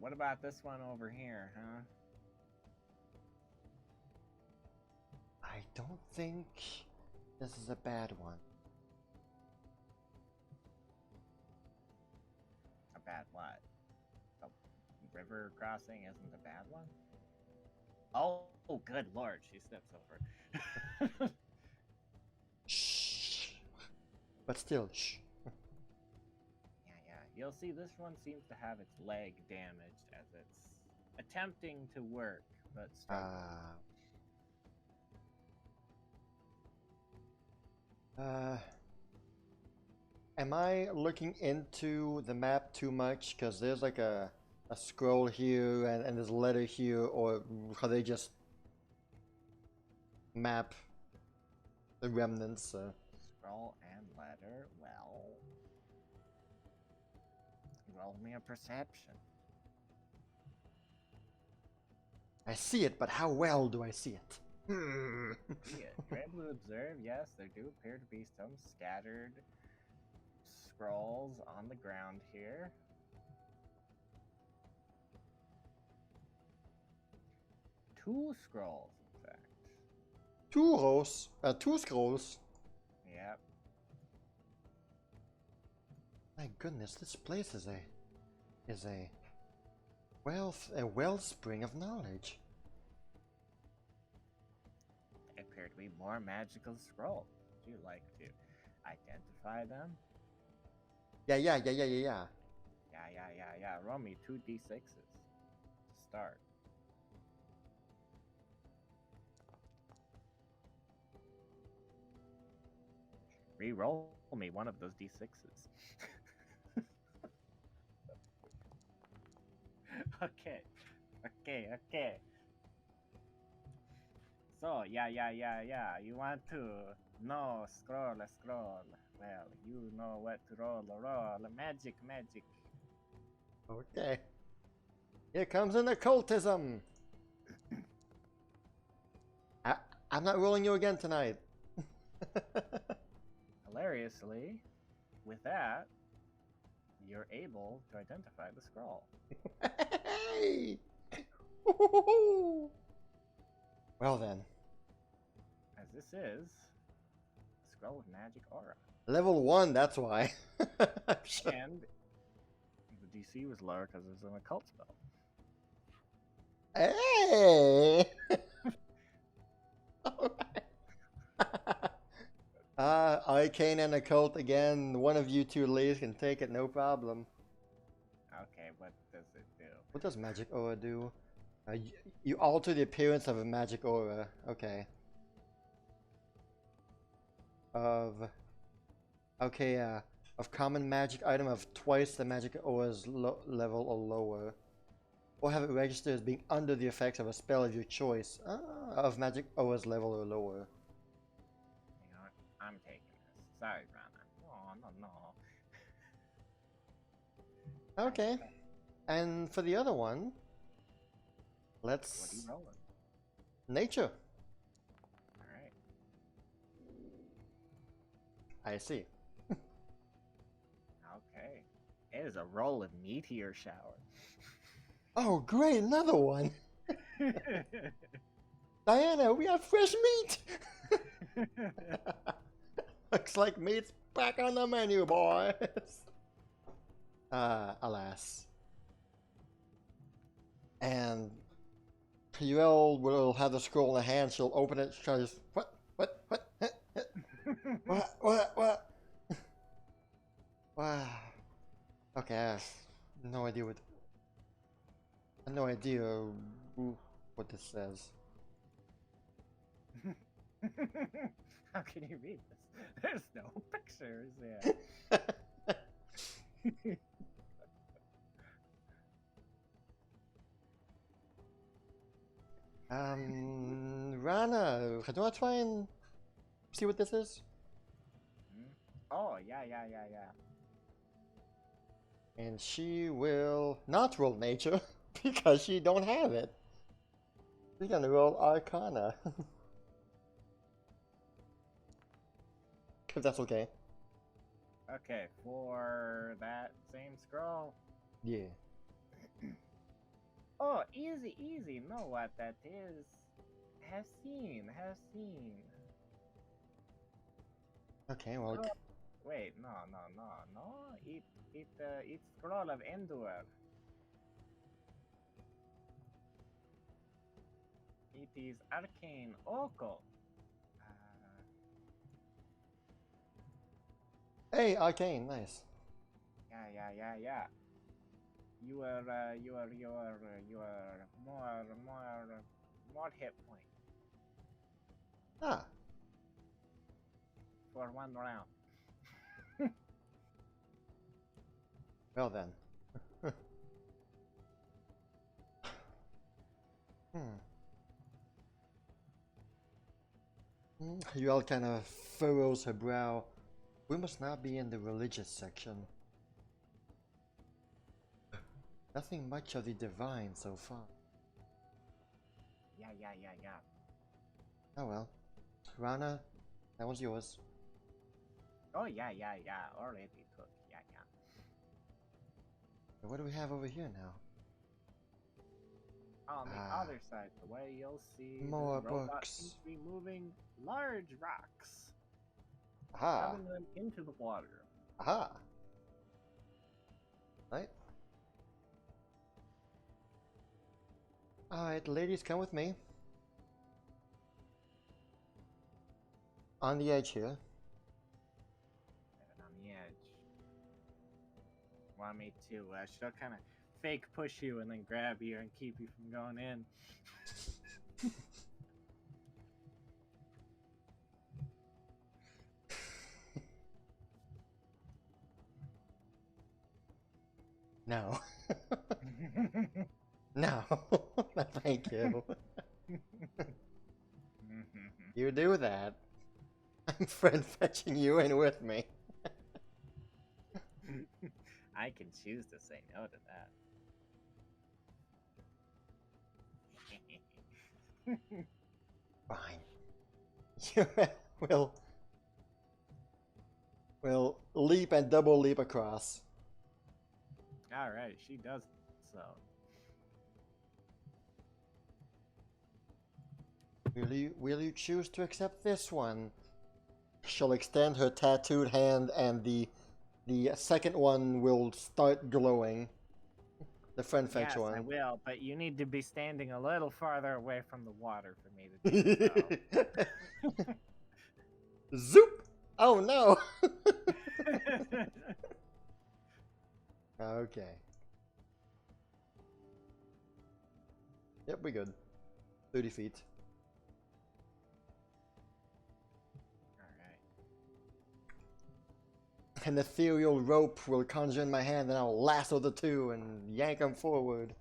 what about this one over here, huh? I don't think this is a bad one. A bad what? The river crossing isn't a bad one? Oh, good lord, she steps over. Shh. But still, shh. Yeah. You'll see this one seems to have its leg damaged as it's attempting to work, but struggling. Am I looking into the map too much? Because there's like a scroll here and there's a letter here, or how they just map the remnants? Scroll and letter, well... Roll me a perception. I see it, but how well do I see it? Yeah, you're able to observe, yes, there do appear to be some scattered scrolls on the ground here. Two scrolls, in fact. Two scrolls. Yep. My goodness, this place is a wellspring of knowledge. They appear to be more magical scrolls. Would you like to identify them? Yeah. Yeah. Roll me 2d6s to start. Re-roll me one of those d6s. Okay. So, yeah. You want to know scroll. Well, you know what to roll. Magic. Okay. Here comes an occultism. I'm not rolling you again tonight. Hilariously, with that, you're able to identify the scroll. Hey! Well then. As this is a scroll of magic aura. Level 1, that's why. And the DC was lower because it's an occult spell. Hey! Arcane and occult again. One of you two ladies can take it, no problem. Okay, what does it do? What does magic aura do? You alter the appearance of a magic aura. Okay. Of common magic item of twice the magic aura's level or lower, or have it registered as being under the effects of a spell of your choice of magic aura's level or lower. You know what? I'm taking this. Sorry, Brana. Oh, no. Okay. And for the other one, What are let's you rolling? nature. Alright. I see. Okay. It is a roll of meteor shower. Oh, great! Another one. Diana, we have fresh meat. Looks like meat's back on the menu, boys. Alas. And Yrel will have the scroll in her hand. She'll open it. She'll just what? What? Wow. Okay, I have no idea what this says. How can you read this? There's no pictures there. Rana, do you want to try and see what this is? Hmm? Oh, yeah. And she will not roll nature because she don't have it. She's gonna roll Arcana. If that's okay. Okay, for that same scroll. Yeah. Oh, easy. Know what that is. Have seen. Okay, well. Oh, wait, no. It's scroll of Endor. It is arcane occult. Hey, Arcane, nice. Yeah. You are more hit point Ah, for 1 round. well then. Yrel kind of furrows her brow. We must not be in the religious section. Nothing much of the divine so far. Yeah. Oh well. Rana, that was yours. Oh, yeah. Already took. Yeah. What do we have over here now? On the other side of the way, you'll see More the robot books. seems to be moving large rocks, Aha! shoving them into the water. Aha! Right? Alright, ladies, come with me. On the edge here. And on the edge. Want me to, should I kind of fake push you and then grab you and keep you from going in? No. No. Thank you. You do that. I'm friend fetching you in with me. I can choose to say no to that. Fine. You will leap and double leap across. Alright, she does so. Will you choose to accept this one? She'll extend her tattooed hand and the second one will start glowing. The friend fetch Yes, one. I will, but you need to be standing a little farther away from the water for me to do so. Zoop! Oh no! Okay. Yep, we good. 30 feet. Alright. An ethereal rope will conjure in my hand and I'll lasso the two and yank them forward.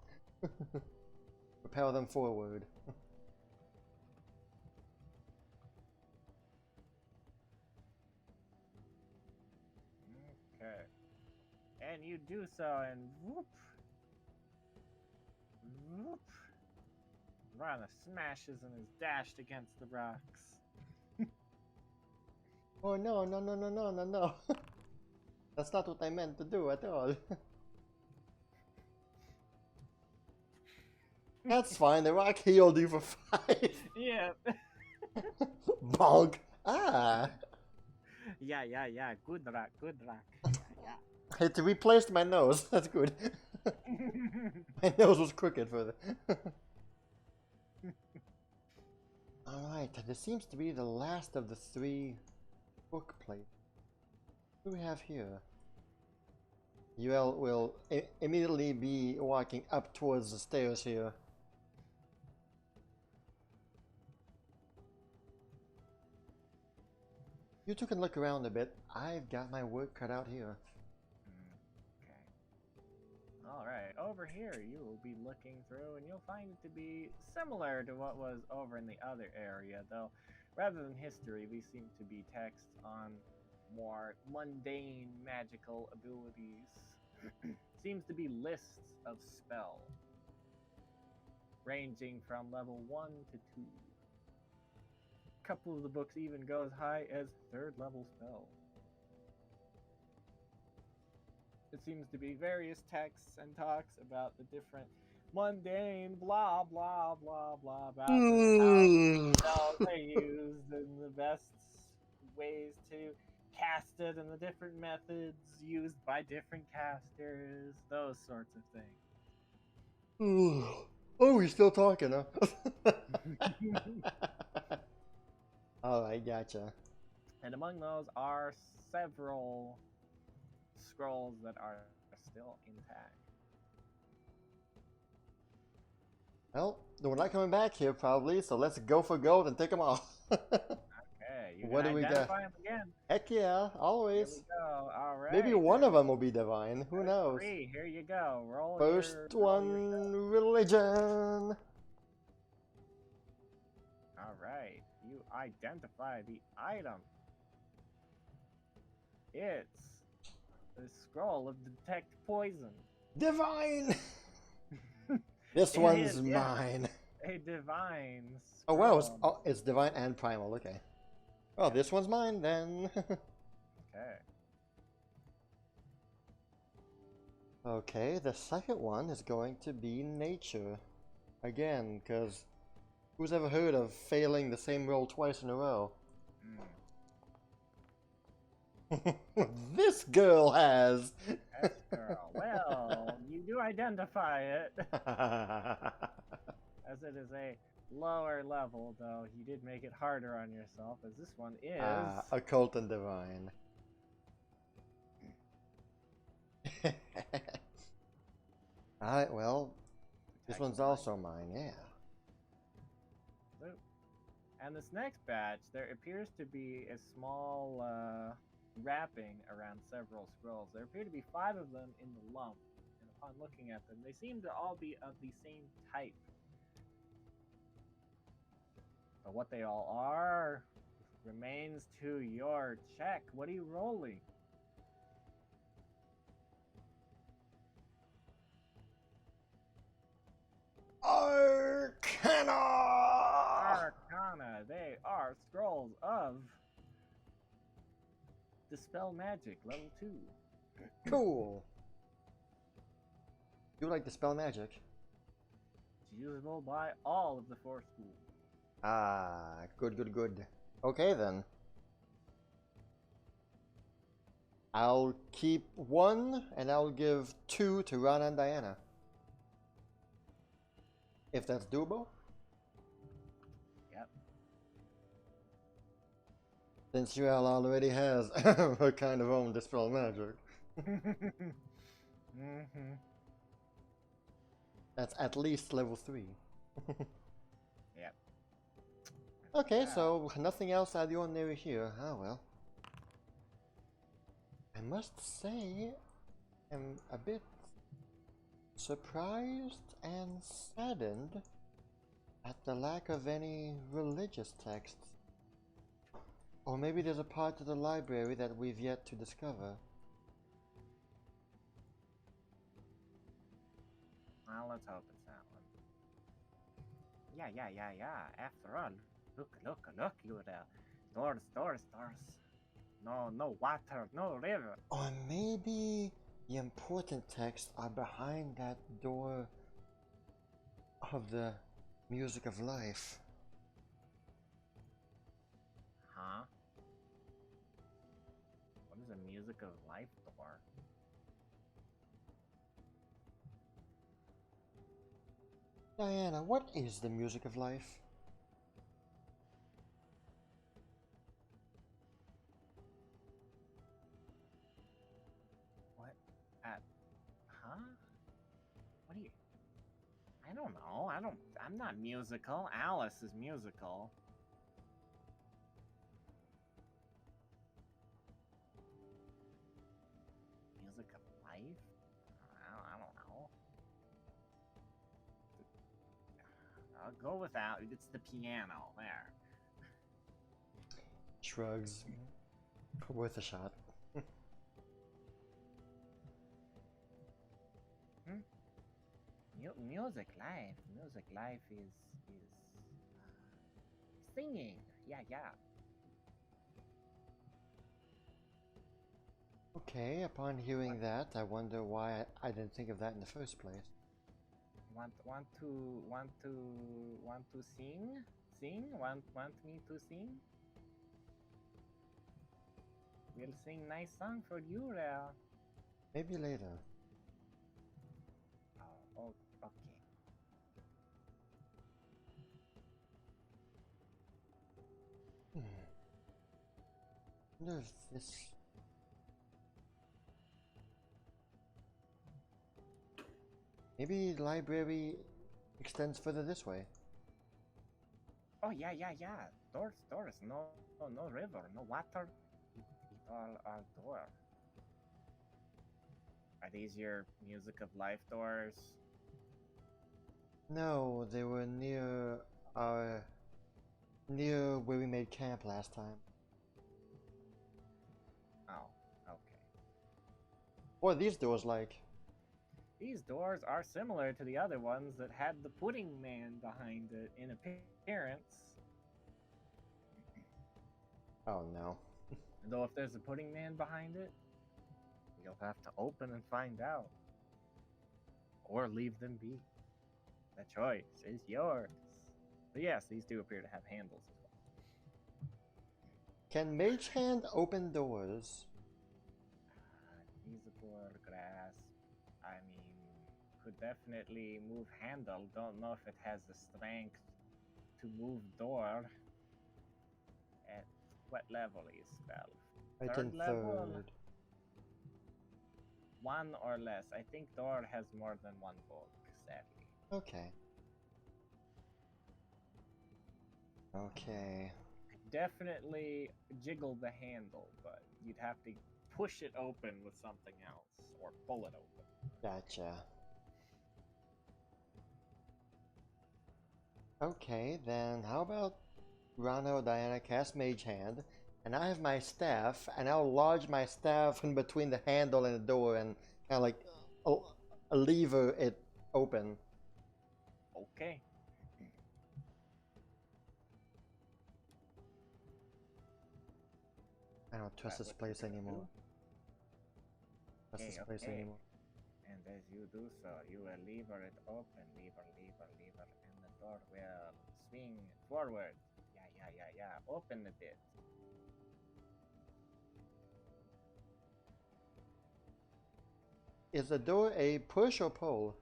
Propel them forward. Okay. And you do so, and whoop. Whoop. Rana smashes and is dashed against the rocks. Oh no. That's not what I meant to do at all. That's fine, the rock healed you for 5. Yeah. Bonk. Ah. Yeah. Good rock. Yeah. It replaced my nose. That's good. My nose was crooked for the. Alright, this seems to be the last of the 3 book plates. What do we have here? Yrel will immediately be walking up towards the stairs here. You two can look around a bit. I've got my work cut out here. Okay. Alright. Okay, over here you will be looking through and you'll find it to be similar to what was over in the other area, though rather than history, these seem to be text on more mundane magical abilities. Seems to be lists of spells, ranging from level 1 to 2. A couple of the books even go as high as 3rd level spells. It seems to be various texts and talks about the different mundane blah blah blah blah about how spells are used and the best ways to cast it and the different methods used by different casters, those sorts of things. Oh, he's still talking, huh? Alright, gotcha. And among those are several scrolls that are still intact. Well, we're not coming back here probably, so let's go for gold and take them all. Okay, you What can do we got? identify them again. Heck yeah, always. Here we go. All right. Maybe one of them will be divine. Who There's knows? 3. Here you go. Roll First one, religion. All right. You identify the item. It's the scroll of detect poison. Divine. This It one's is, yeah. mine. A divine Oh wow, scroll. it's divine and primal. Okay. Oh, this one's mine then. Okay. Okay, the second one is going to be nature. Again, because who's ever heard of failing the same roll twice in a row? This girl has! Yes, girl. Well, you do identify it. As it is a lower level, though, you did make it harder on yourself, as this one is... occult and divine. Alright, well, this one's also mine, yeah. And this next batch, there appears to be a small wrapping around several scrolls. There appear to be 5 of them in the lump, and upon looking at them, they seem to all be of the same type. But what they all are remains to your check. What are you rolling? Arcana! Arcana. They are scrolls of Dispel Magic, level 2. Cool. You like Dispel Magic? It's usable by all of the 4 schools. Ah, good, good, good. Okay then. I'll keep 1 and I'll give 2 to Rana and Diana. If that's doable. Yep. Since Yrel already has her kind of own Dispel Magic. That's at least level 3. Yep. Okay, so nothing else out of the ordinary here. Ah, well. I must say, I'm a bit surprised and saddened at the lack of any religious texts. Or maybe there's a part of the library that we've yet to discover. Well, let's hope it's that one. Yeah. After all, look, you there. Doors. No water, no river. Or maybe the important texts are behind that door of the music of life. Huh? What is a music of life door? Diana, what is the music of life? What? Huh? What do you... I don't know. I'm not musical. Alice is musical. Music of life? I don't know. go without. It's the piano. There. Shrugs. Worth a shot. Music life. Music life is singing. Yeah. Okay, upon hearing that, I wonder why I didn't think of that in the first place. Want to sing? Sing? Want me to sing? We'll sing nice song for Yrel. Maybe later. Oh, okay. Wonder if this. Maybe the library extends further this way. Oh yeah. Doors. No river, no water. It all are door. Are these your music of life doors? No, they were near where we made camp last time. Oh, okay. What are these doors like? These doors are similar to the other ones that had the pudding man behind it in appearance. Oh no. Though if there's a pudding man behind it, you'll have to open and find out. Or leave them be. The choice is yours. But yes, these do appear to have handles as well. Can Mage Hand open doors? Feasible grasp. I mean, could definitely move handle. Don't know if it has the strength to move door. At what level is spell? Right in level? third. One or less. I think door has more than one book, sadly. Okay. Okay. Definitely jiggle the handle, but you'd have to push it open with something else or pull it open. Gotcha. Okay, then how about Rana or Diana cast Mage Hand, and I have my staff, and I'll lodge my staff in between the handle and the door and kind of like a lever it open. Okay. I don't trust this place anymore. Trust this place anymore. And as you do so, you will lever it open, lever, and the door will swing forward. Yeah. Open a bit. Is the door a push or pull?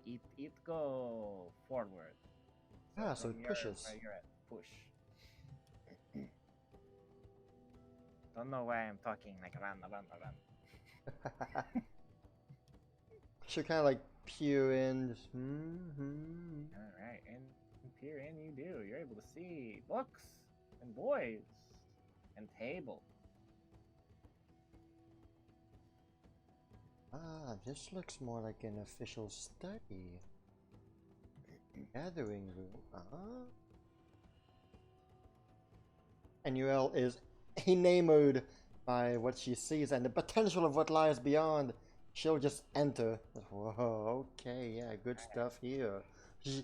It go forward. So it pushes. Where you're at, push. Don't know why I'm talking like run. Should kind of like peer in. Just, Alright, and peer in you do. You're able to see books and boys and table. Ah, this looks more like an official study. Gathering room. And Yrel is enamored by what she sees and the potential of what lies beyond. She'll just enter. Whoa, okay, yeah, good stuff here. She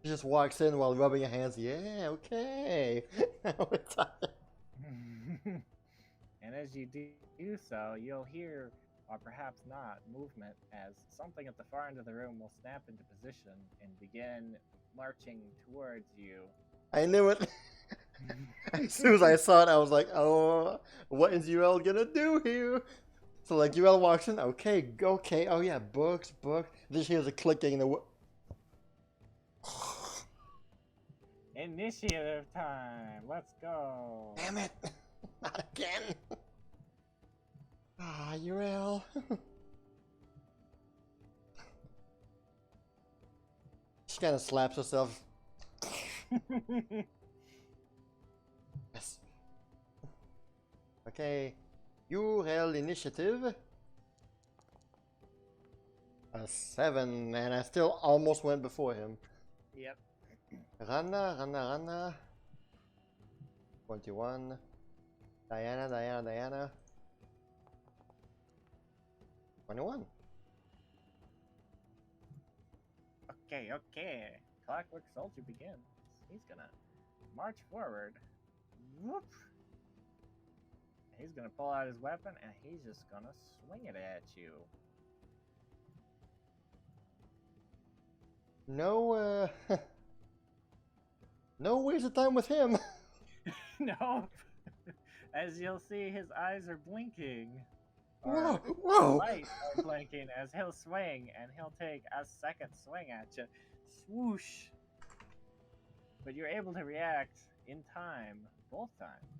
just walks in while rubbing her hands. Yeah, okay. And as you do so, you'll hear, or perhaps not, movement as something at the far end of the room will snap into position and begin marching towards you. I knew it. As soon as I saw it, I was like, oh, what is Yrel gonna do here? So like Yrel walks in, okay, oh yeah, books. This here's a clicking in the Initiative time, let's go. Damn it, not again. Ah, Yrel. She kind of slaps herself. Yes. Okay, Yrel initiative. A 7, and I still almost went before him. Yep. Rana. 21. Diana. 21. Okay. Clockwork Soldier begins. He's gonna march forward. Whoop. He's gonna pull out his weapon and he's just gonna swing it at you. No, no waste of time with him. Nope. As you'll see, his eyes are blinking. Whoa! Lights are blinking as he'll swing, and he'll take a second swing at you. Swoosh! But you're able to react in time, both times,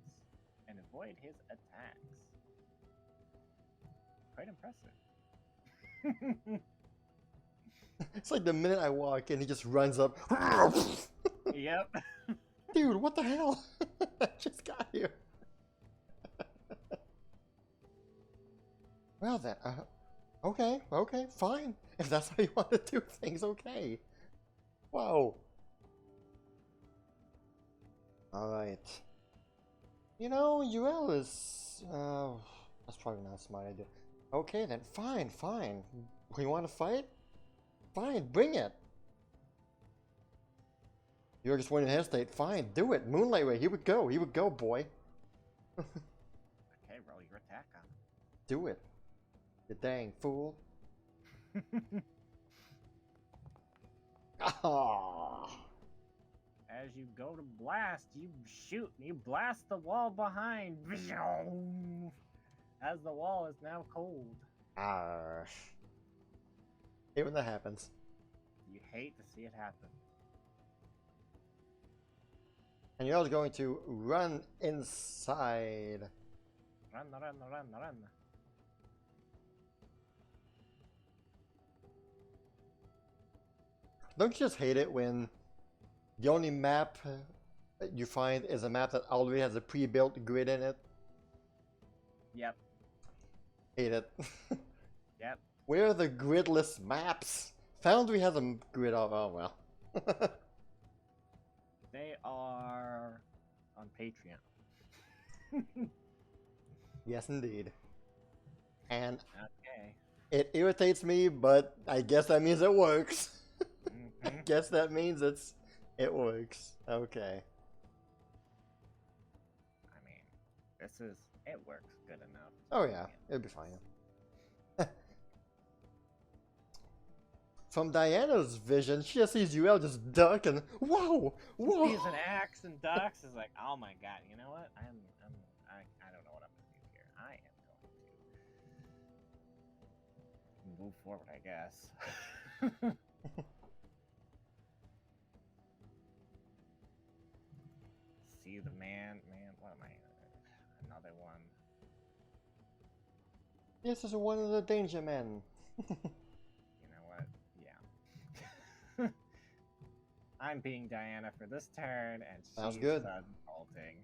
and avoid his attacks. Quite impressive. It's like the minute I walk in, he just runs up. Yep. Dude, what the hell? I just got here. Well then, okay, fine. If that's how you want to do things, okay. Wow. Alright. You know, Yrel is... that's probably not a smart idea. Okay then, fine. We want to fight? Fine, bring it. You're just waiting to hesitate. Fine, do it. Moonlight Ray, here we go, boy. Okay, roll your attack on him. Do it. You dang fool. Ah. As you go to blast, you shoot, you blast the wall behind. As the wall is now cold. Ah. Hate when that happens. You hate to see it happen. And you're going to run inside. Run. Don't you just hate it when the only map that you find is a map that already has a pre-built grid in it? Yep. Hate it. Yep. Where are the gridless maps? Foundry has a grid of... oh well. They are on Patreon. Yes, indeed. And Okay. it irritates me, but I guess that means it works. I Mhm. guess that means it works. Okay. I mean, it works good enough. Oh yeah, it'll be fine. From Diana's vision, she just sees Yrel just duck and whoa. Sees an axe and ducks is like, oh my god, you know what? I don't know what I'm gonna do here. I am going to move forward, I guess. See the man, what am I? Another one. This is one of the danger men. You know what? Yeah. I'm being Diana for this turn, and Sounds she's good. done ulting.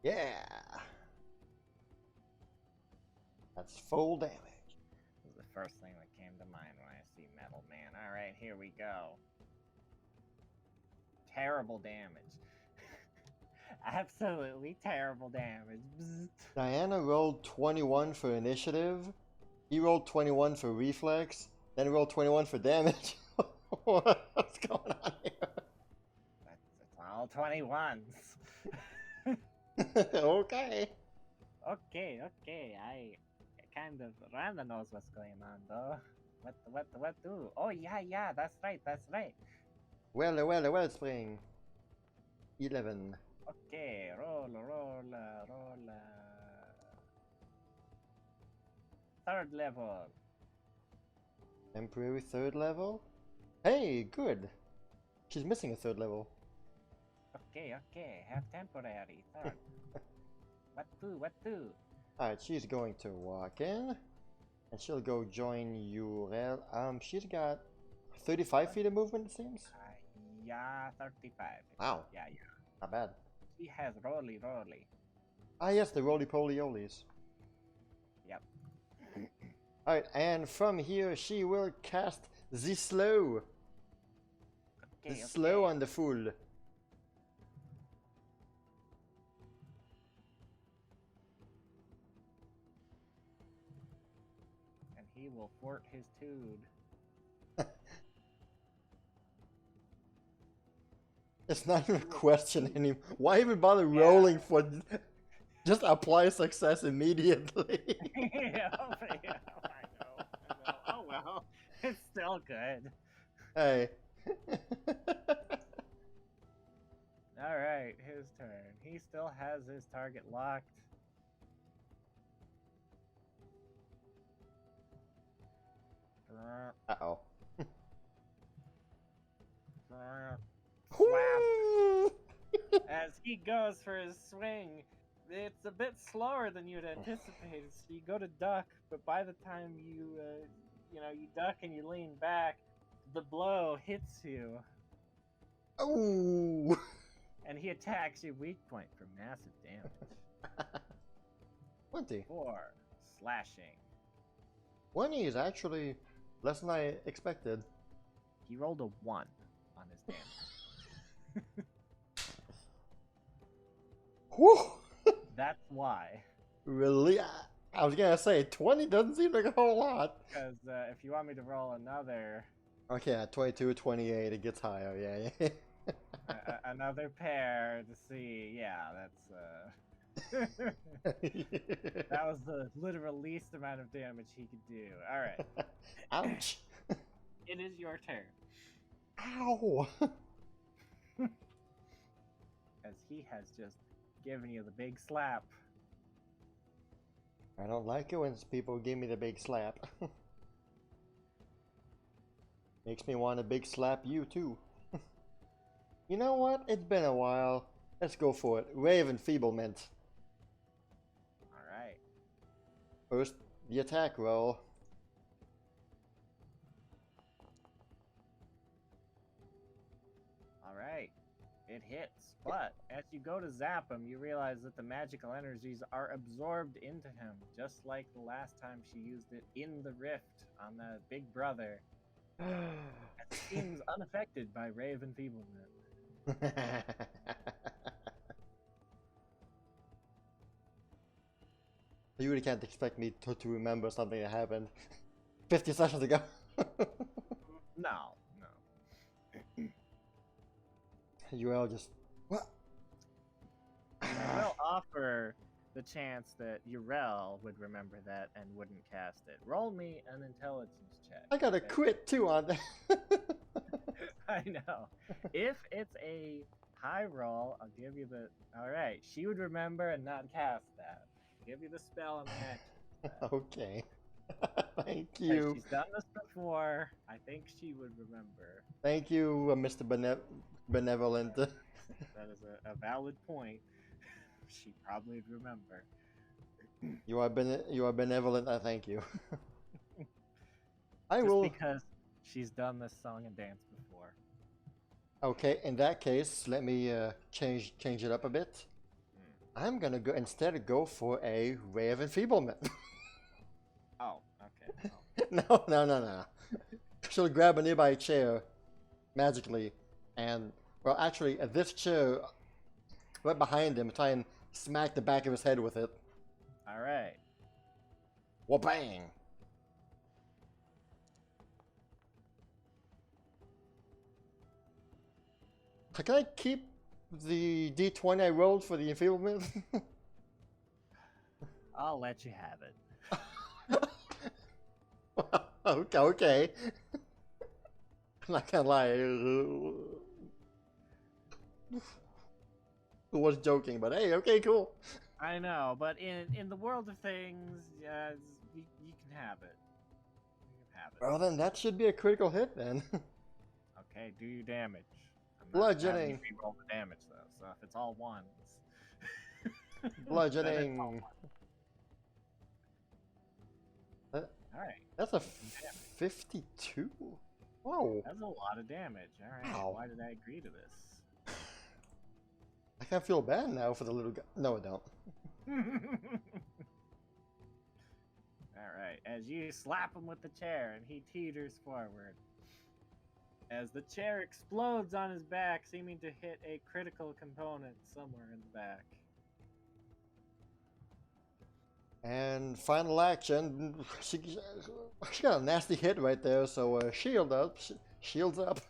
Yeah. That's full damage. This is the first thing that came to mind when I see Metal Man. Alright, here we go. Terrible damage. Absolutely terrible damage. Bzzzt. Diana rolled 21 for initiative. He rolled 21 for reflex. Then he rolled 21 for damage. What's going on here? It's all 21s. Okay. Okay. I kind of Randa knows what's going on though. What do? Oh yeah, that's right. Well, Spring. 11. Okay, roll. Third level. Temporary 3rd level? Hey, good. She's missing a 3rd level. Okay. Have temporary. Third. What do? Alright, she's going to walk in. And she'll go join Yrel. She's got 35 feet of movement, it seems. Yeah, 35. Wow. Yeah. Not bad. She has roly. Ah, yes, the roly-poly-olies. Yep. Alright, and from here she will cast the slow. Okay. Slow on the fool. And he will fort his tood. It's not even a question anymore. Why even bother rolling for? Just apply success immediately. Yeah, I know. Oh well, it's still good. Hey. All right, his turn. He still has his target locked. Uh-oh. Slap. As he goes for his swing, it's a bit slower than you'd anticipated. So you go to duck, but by the time you duck and you lean back, the blow hits you, Oh. and he attacks your weak point for massive damage. 20. 4 slashing. 20 is actually less than I expected. He rolled a 1 on his damage. Whew. That's why. Really? I was gonna say 20 doesn't seem like a whole lot. Because if you want me to roll another... Okay, 22, 28, it gets higher, yeah. another pair to see, yeah, that's that was the literal least amount of damage he could do. All right. Ouch. It is your turn. Ow. As he has just given you the big slap. I don't like it when people give me the big slap. Makes me want to big slap you too. You know what? It's been a while. Let's go for it. Rave Enfeeblement. Alright. First, the attack roll. Alright. It hits, but as you go to zap him, you realize that the magical energies are absorbed into him, just like the last time she used it in the rift on the big brother. It seems unaffected by Rave Enfeeblement. You really can't expect me to remember something that happened 50 sessions ago. No. Yrel just... What? I will offer the chance that Yrel would remember that and wouldn't cast it. Roll me an intelligence check. I got a crit too on that. I know. If it's a high roll, I'll give you the... Alright, she would remember and not cast that. Give you the spell and the action. Okay. Thank you. She's done this before. I think she would remember. Thank you, Mr. Benevolent. That is a valid point. She probably would remember. You are benevolent. I thank you. I Just will. because she's done this song and dance before. Okay, in that case, let me change it up a bit. I'm gonna go for a Ray of Enfeeblement. Oh, okay. No. No. She'll grab a nearby chair magically, and well, actually, this chair right behind him, try and smack the back of his head with it. All right. Wha-bang! Can I keep the D20 I rolled for the enfeeblement? I'll let you have it. Okay. I'm not gonna lie. Who was joking, but hey, okay, cool. I know, but in the world of things, you can have it. You can have it. Well, then that should be a critical hit then. Okay, do your damage. Bludgeoning. Roll the damage though, so if it's all ones. Bludgeoning. All right. That's a 52. Whoa. That's a lot of damage. All right. Wow. Why did I agree to this? I can't feel bad now for the little guy. No, I don't. All right. As you slap him with the chair and he teeters forward. as the chair explodes on his back, seeming to hit a critical component somewhere in the back. And final action, she got a nasty hit right there, so shield up, shields up.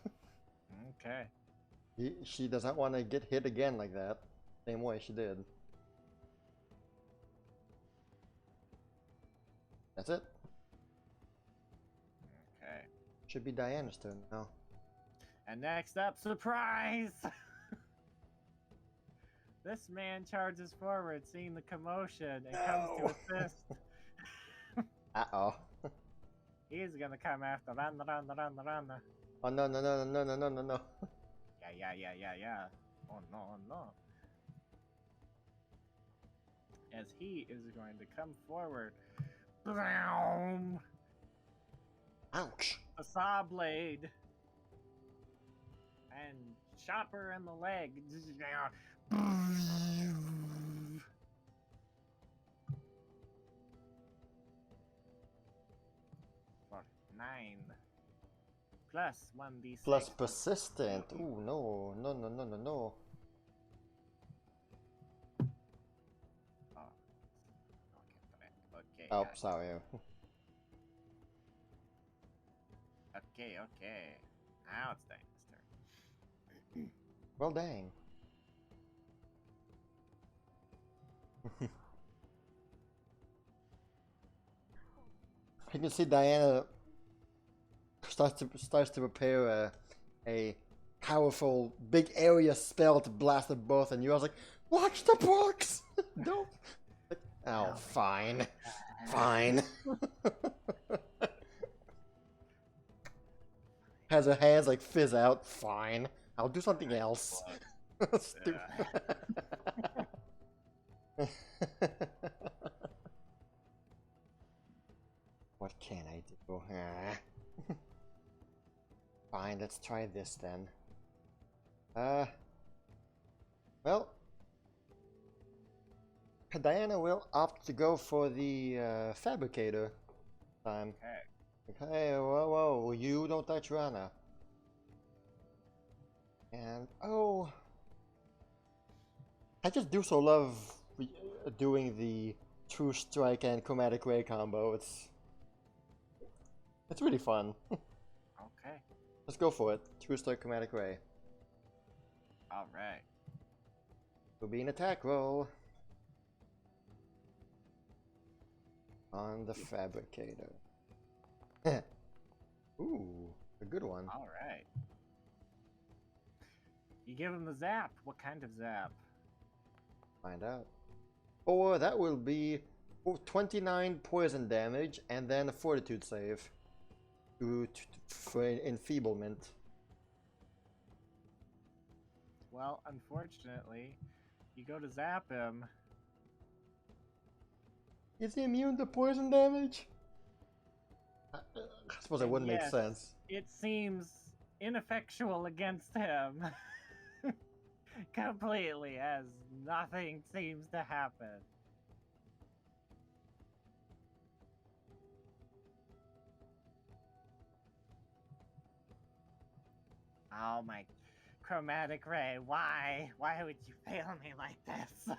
Okay. She does not want to get hit again like that, same way she did. That's it. Okay. Should be Diana's turn now. And next up, surprise! This man charges forward, seeing the commotion, and comes to assist. Uh-oh. He's gonna come after. Run. Oh, no. Yeah. Oh no. As he is going to come forward. Boom! Ouch. A saw blade. And chopper in the leg. For 9. Plus 1d6. Plus persistent. Ooh, no. Okay. Oh, sorry. Okay. Now it's Diana's turn. Well, dang. You can see Diana starts to prepare a powerful big area spell to blast them both, and you. I was like, watch the books. Don't. Oh, fine. Has her hands like fizz out. Fine. I'll do something else. Stupid. What can I do? Fine, let's try this then. Well, Diana will opt to go for the fabricator time. Okay, whoa, you don't touch Rana. And oh, I just do so love doing the True Strike and Chromatic Ray combo. It's really fun. Okay. Let's go for it. True Strike, Chromatic Ray. Alright. Will be an attack roll on the fabricator. Ooh, a good one. Alright. You give him the zap. What kind of zap? Find out. Or that will be 29 poison damage and then a fortitude save for enfeeblement. Well, unfortunately, you go to zap him. Is he immune to poison damage? I suppose it wouldn't make Yes, sense. It seems ineffectual against him. Completely, as nothing seems to happen. Oh my chromatic ray, why? Why would you fail me like this?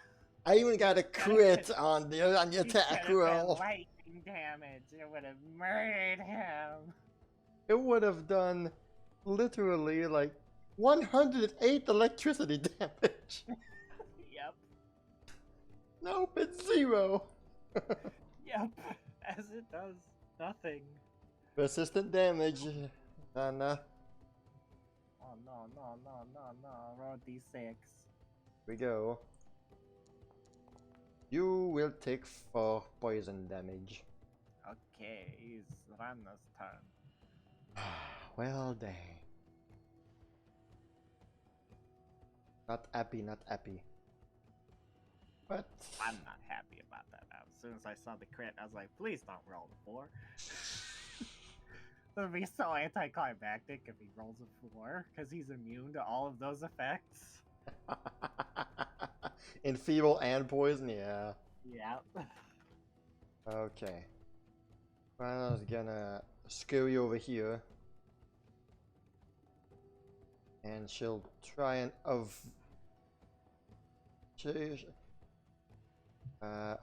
I even got a crit on the attack roll. Lightning damage. It would have murdered him. It would have done literally like 108 electricity damage. Yep. Nope, it's 0. Yep. As it does nothing. Persistent damage. And Oh no. Roll d6. here we go. You will take 4 poison damage. Okay, he's Ranna's turn. Well, dang. Not happy. But I'm not happy about that. As soon as I saw the crit, I was like, please don't roll the 4. It would be so anticlimactic if he rolls a 4, because he's immune to all of those effects. enfeeble and poison, yeah. Yep. Okay. I was gonna scurry over here. And she'll try and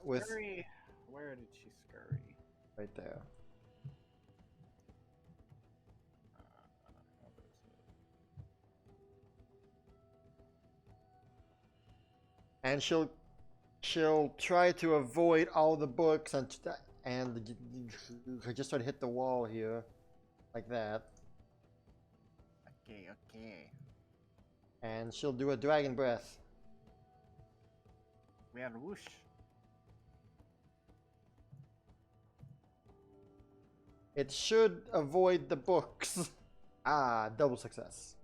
with Scurry. Where did she scurry? right there. What is it? And she'll try to avoid all the books and just try to hit the wall here, like that. Okay, okay. And she'll do a dragon breath. We are whoosh. It should avoid the books. Ah, double success.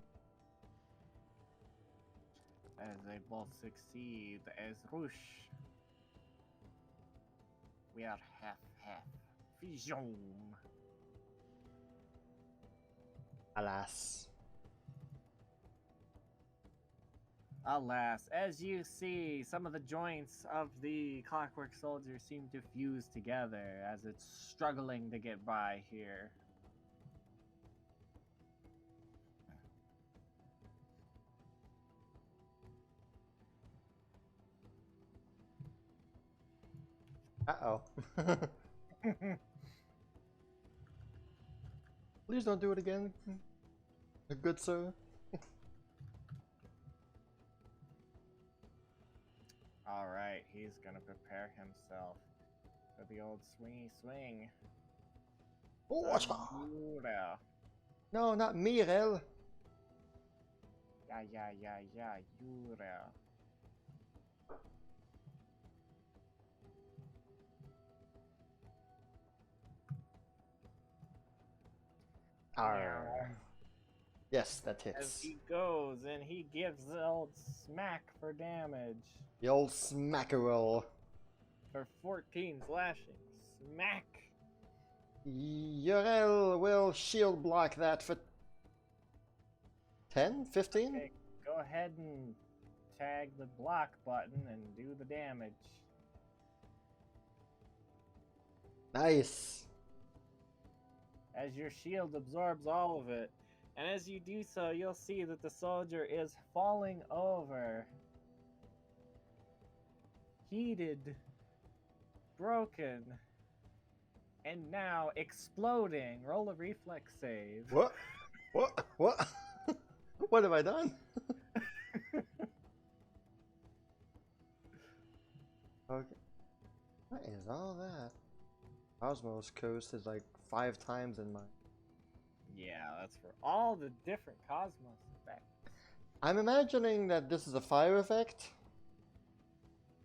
As they both succeed, as whoosh. We are half. Fijon. Alas. Alas, as you see, some of the joints of the Clockwork Soldier seem to fuse together as it's struggling to get by here. Uh-oh. Please don't do it again. Good sir. Alright, he's gonna prepare himself for the old swingy swing. Oh, Yrel. no, not me, Yrel. Yeah, Yrel. Arr. Yes, that As hits. he goes and he gives the old smack for damage. The old smackerel. For 14 slashing. Smack! Yrel will shield block that for 10? 15? Okay, go ahead and tag the block button and do the damage. Nice. As your shield absorbs all of it. And as you do so, you'll see that the soldier is falling over. Heated. Broken. And now exploding. Roll a reflex save. What? What? What? What have I done? Okay. What is all that? Cosmos Coast is like 5 times in mine. Yeah, that's for all the different Cosmos effects. I'm imagining that this is a fire effect?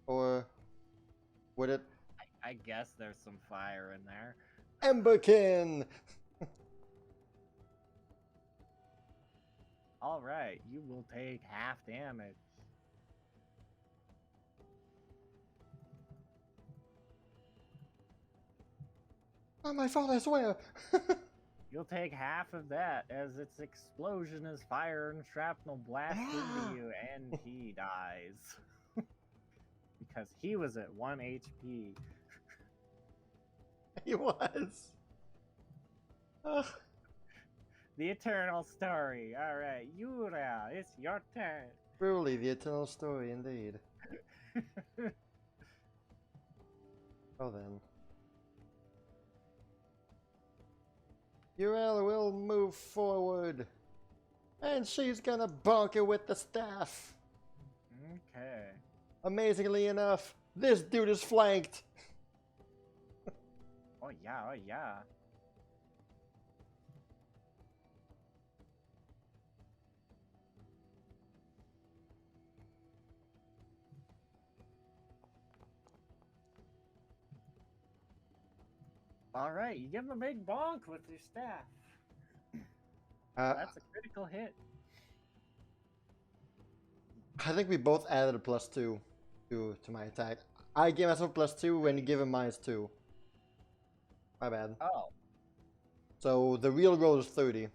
Or would it... I guess there's some fire in there. Emberkin! Alright, you will take half damage. Not my fault, I swear! You'll take half of that as its explosion as fire and shrapnel blast into you, and he dies. Because he was at 1 HP. He was! Ugh. The eternal story. Alright, Yrel, it's your turn. Truly, the eternal story, indeed. Well then. Yrel will move forward. And she's gonna bonk it with the staff. Okay. Amazingly enough, this dude is flanked. Oh yeah. Alright, you give him a big bonk with your staff. That's a critical hit. I think we both added a +2 to my attack. I gave myself +2 when you give him -2. My bad. Oh. So the real roll is 30.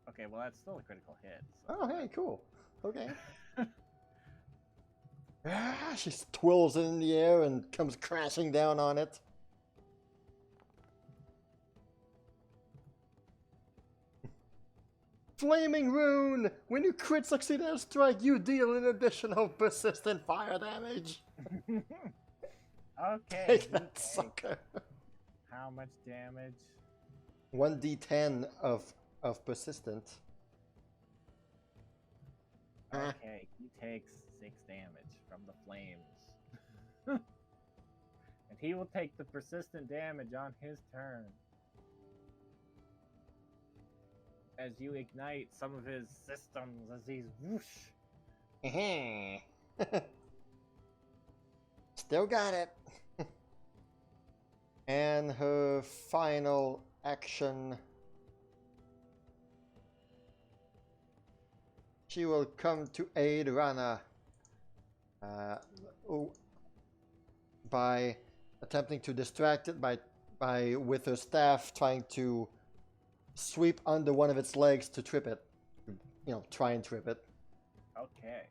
Okay, well that's still a critical hit. So. Oh, hey, cool. Okay. She twirls it in the air and comes crashing down on it. Flaming Rune! When you crit succeed at a strike, you deal an additional persistent fire damage. Okay. Take that, sucker. How much damage? 1d10 of persistent. Okay, he takes 6 damage from the flames. And he will take the persistent damage on his turn. As you ignite some of his systems as he's whoosh. Still got it. And her final action. She will come to aid Rana by attempting to distract it by with her staff trying to sweep under one of its legs to trip it. You know, try and trip it. Okay.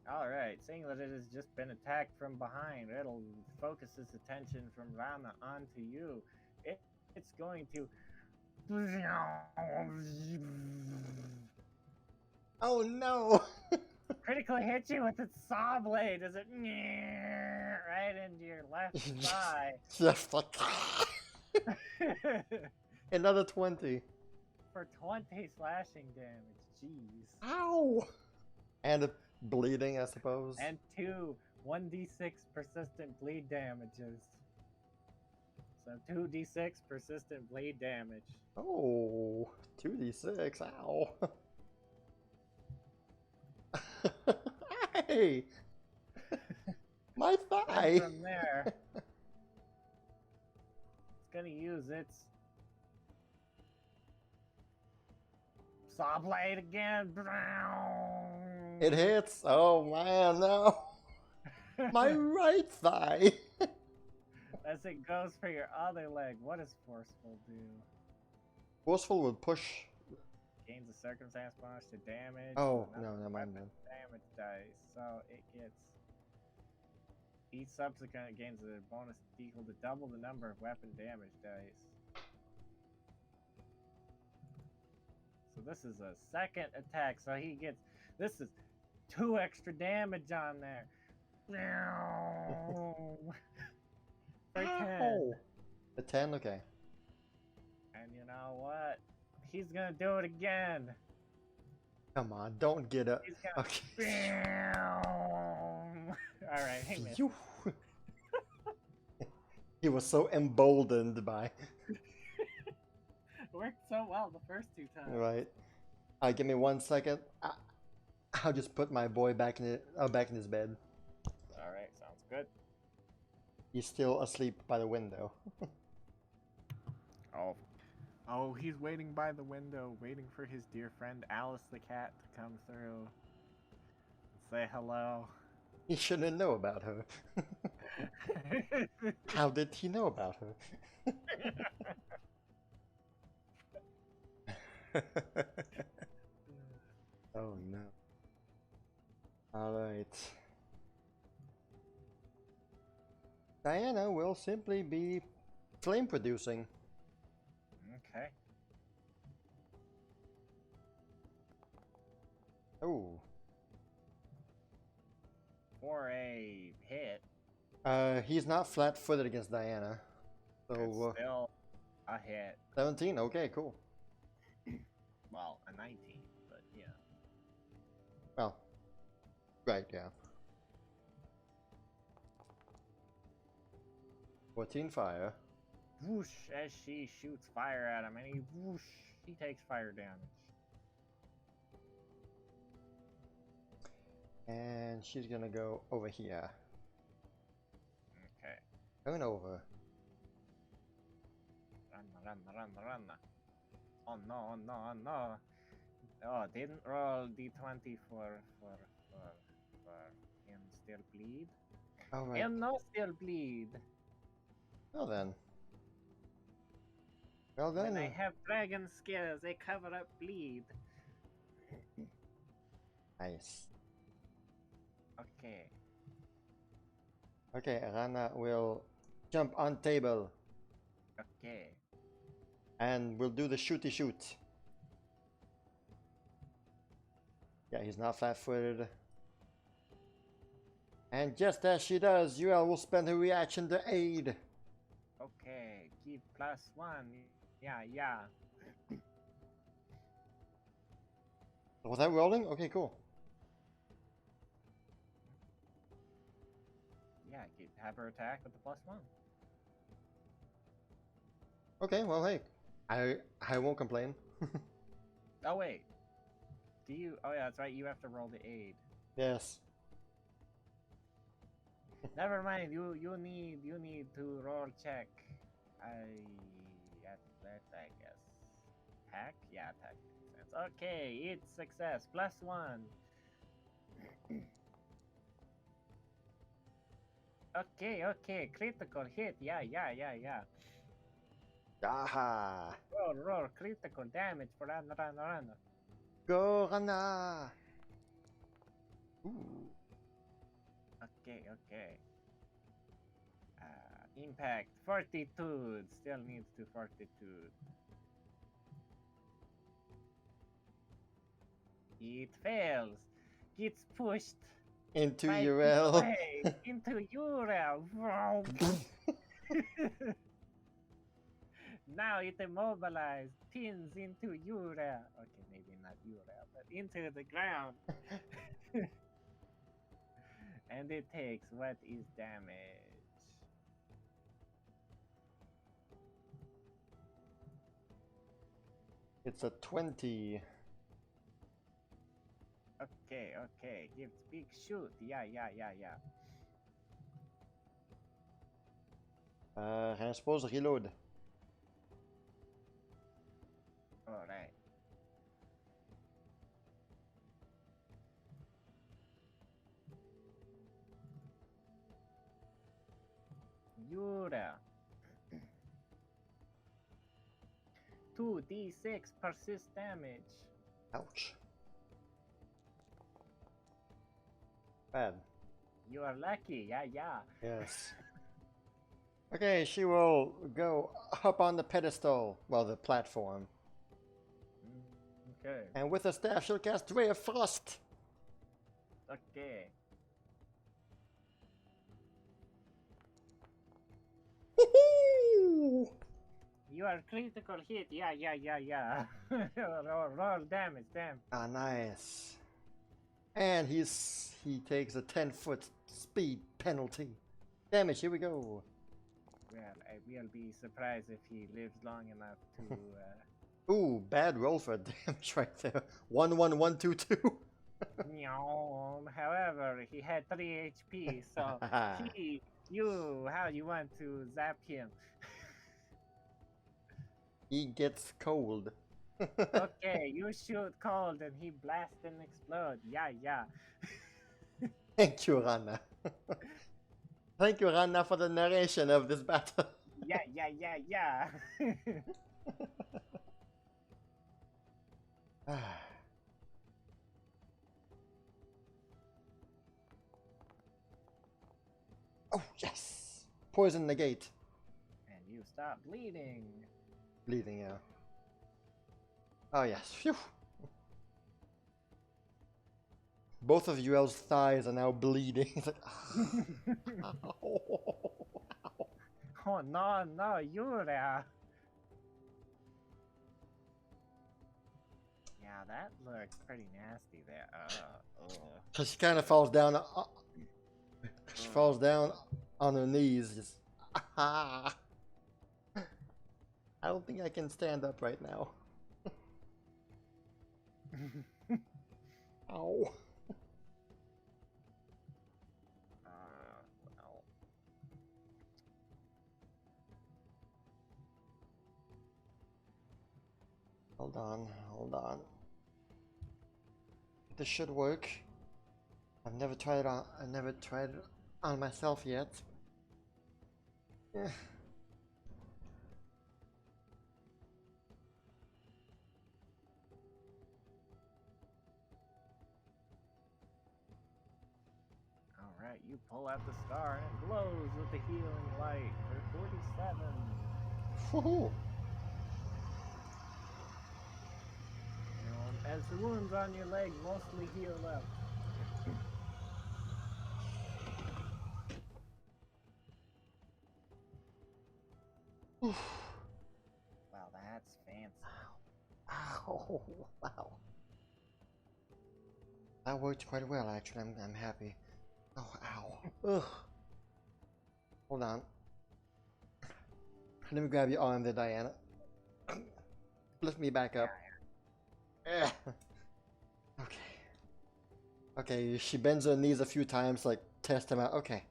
Alright, seeing that it has just been attacked from behind, it'll focus its attention from Rana onto you. It's going to... Oh no! critically hit you with its saw blade as it right into your left thigh. Just like another 20. For 20 slashing damage. Jeez. Ow! And bleeding, I suppose. And 1d6 persistent bleed damages. So 2d6 persistent bleed damage. Oh, 2d6. Ow. Hey! My thigh! And from there, it's gonna use its saw blade again. It hits. Oh man, no! My right thigh! As it goes for your other leg, what does Forceful do? Forceful would push. Gains a circumstance bonus to damage. Oh, no, never mind then. Damage dice. So it gets... Each subsequent gains a bonus equal to double the number of weapon damage dice. So this is a second attack. So he gets... This is 2 extra damage on there. For 10. A 10? Okay. And you know what? He's gonna do it again. Come on, don't get up. He's gonna... Okay. Alright, hey man. He was so emboldened by... Worked so well the first 2 times. Right. Give me 1 second. I'll just put my boy back in his bed. Alright, sounds good. He's still asleep by the window. Oh, he's waiting by the window, waiting for his dear friend Alice the cat to come through. Say hello. He shouldn't know about her. How did he know about her? Oh no. Alright. Diana will simply be flame producing. Okay. Oh. For a hit. He's not flat-footed against Diana. So It's still a hit. 17, okay, cool. Well, a 19, but yeah. Well, right, yeah. 14 fire. Whoosh, as she shoots fire at him, and he takes fire damage. And she's gonna go over here. Okay. Going over. Run. Oh no, oh no, oh no. Oh, didn't roll d20 for him still bleed. Alright. Him no still bleed. Well then. Well then. When I have dragon skills, they cover up bleed. Nice. Okay. Okay, Rana will jump on table. Okay. And we'll do the shooty shoot. Yeah, he's not flat-footed. And just as she does, Yrel will spend her reaction to aid. Okay, give +1. Yeah, yeah. Was that rolling? Okay, cool. Yeah, have her attack with the +1. Okay, well, hey, I won't complain. Oh wait, do you? Oh yeah, that's right. You have to roll the aid. Yes. Never mind. You need to roll check. That I guess. Attack? Yeah, attack makes sense. Okay, it's success. +1. Okay. Critical hit. Yeah. Aha! Roll. Critical damage for run. Go, Rana! Ooh. Okay. Impact. Fortitude. Still needs to fortitude. It fails. Gets pushed Into 5 feet Yrel. away into Yrel. Now it immobilized, pins into Yrel. Okay, maybe not Yrel, but into the ground. And it takes what is damage? It's a 20. Okay. Give big shoot. Yeah. I suppose reload. Alright. Yrel. 2d6 persist damage. Ouch. Bad. You are lucky. Yeah. Yes. Okay, she will go up on the pedestal. Well, the platform. Okay. And with a staff, she'll cast Ray of Frost. Okay. Woohoo! You are critical hit. Yeah. roll damage. Damn. Ah, nice. And he takes a 10-foot speed penalty. Damage, here we go. Well, I will be surprised if he lives long enough to. Ooh, bad roll for damage right there. 11122. However, he had 3 HP, so how you want to zap him? He gets cold. Okay, you shoot cold and he blast and explode. Yeah. Thank you, Rana. Thank you, Rana, for the narration of this battle. Yeah. Oh, yes! Poison the gate. And you stop bleeding. Bleeding, yeah. Oh, yes. Phew. Both of Yrel's thighs are now bleeding. It's like, ow. Oh, no, Yrel. Yeah, that looked pretty nasty there. Cause she kind of falls down. She falls down on her knees. Just. I don't think I can stand up right now. Ow. Well. Hold on. This should work. I've never tried it on myself yet. Yeah. Alright, you pull out the star and it glows with the healing light for 47. Woohoo! Has the wounds on your leg mostly healed up? Wow, that's fancy. Ow. Wow. That worked quite well, actually. I'm happy. Oh, ow. Ugh. Hold on. Let me grab your arm there, Diana. Lift me back up. Yeah. Okay. Okay, she bends her knees a few times, like, test him out. Okay.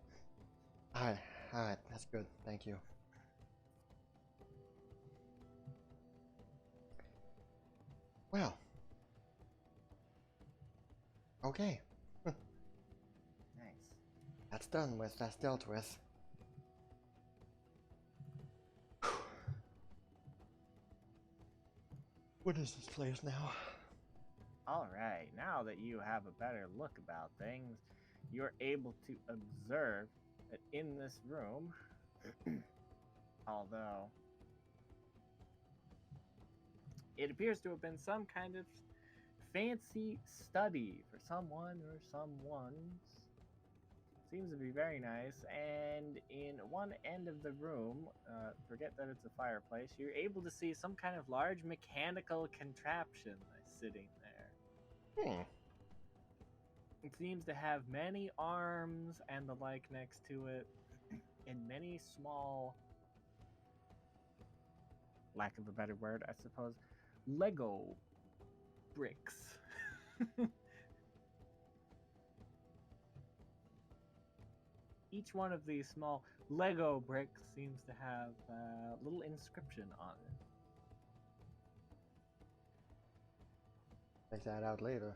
Alright, that's good. Thank you. Well. Okay. Nice. That's done with. That's dealt with. What is this place now? Alright, now that you have a better look about things, you're able to observe that in this room, although it appears to have been some kind of fancy study for someone or someone's. Seems to be very nice, and in one end of the room, forget that it's a fireplace, you're able to see some kind of large mechanical contraption sitting there. It seems to have many arms and the like next to it, and many small, lack of a better word, I suppose, Lego bricks. Each one of these small Lego bricks seems to have a little inscription on it. Check that out later.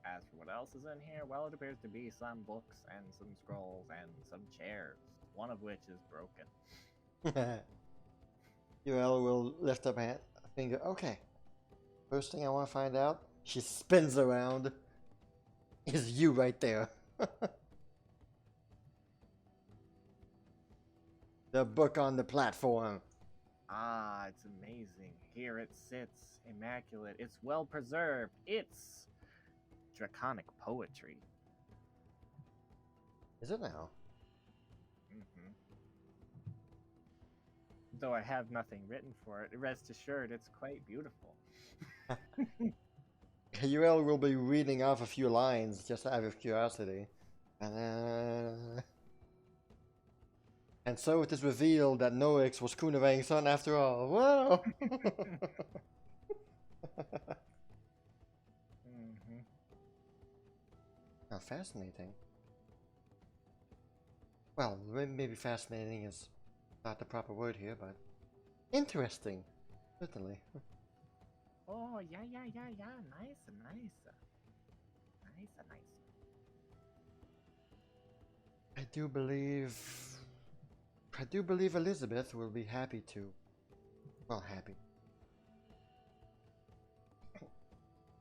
As for what else is in here, well, it appears to be some books and some scrolls and some chairs, one of which is broken. Yrel will lift up a finger. Okay. First thing I want to find out, she spins around. Is you right there. The book on the platform. Ah, it's amazing. Here it sits, immaculate. It's well preserved. It's draconic poetry. Is it now? Mm-hmm. Though I have nothing written for it, rest assured it's quite beautiful. Yrel will be reading off a few lines just out of curiosity. And so it is revealed that Noix was Kuunavang's son after all. Whoa! Mm-hmm. Now, fascinating. Well, maybe fascinating is not the proper word here, but interesting, certainly. Oh, yeah. Nice. I do believe Elizabeth will be happy to. Well, happy.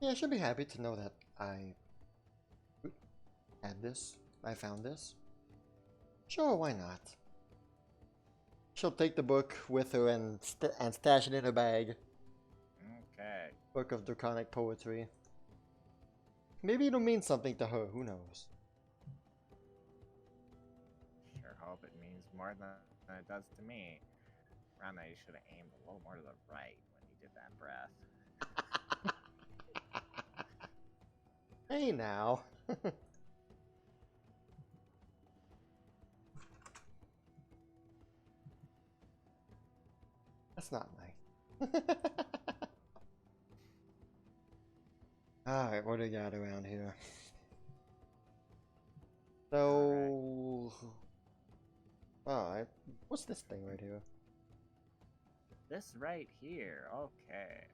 Yeah, she'll be happy to know that I had this. I found this. Sure, why not? She'll take the book with her and stash it in her bag. Okay. Book of Draconic Poetry. Maybe it'll mean something to her, who knows? Sure hope it means more than it does to me. Rana, you should have aimed a little more to the right when you did that breath. Hey now. That's not nice. Alright, what do we got around here? So... Alright, what's this thing right here? This right here. Okay.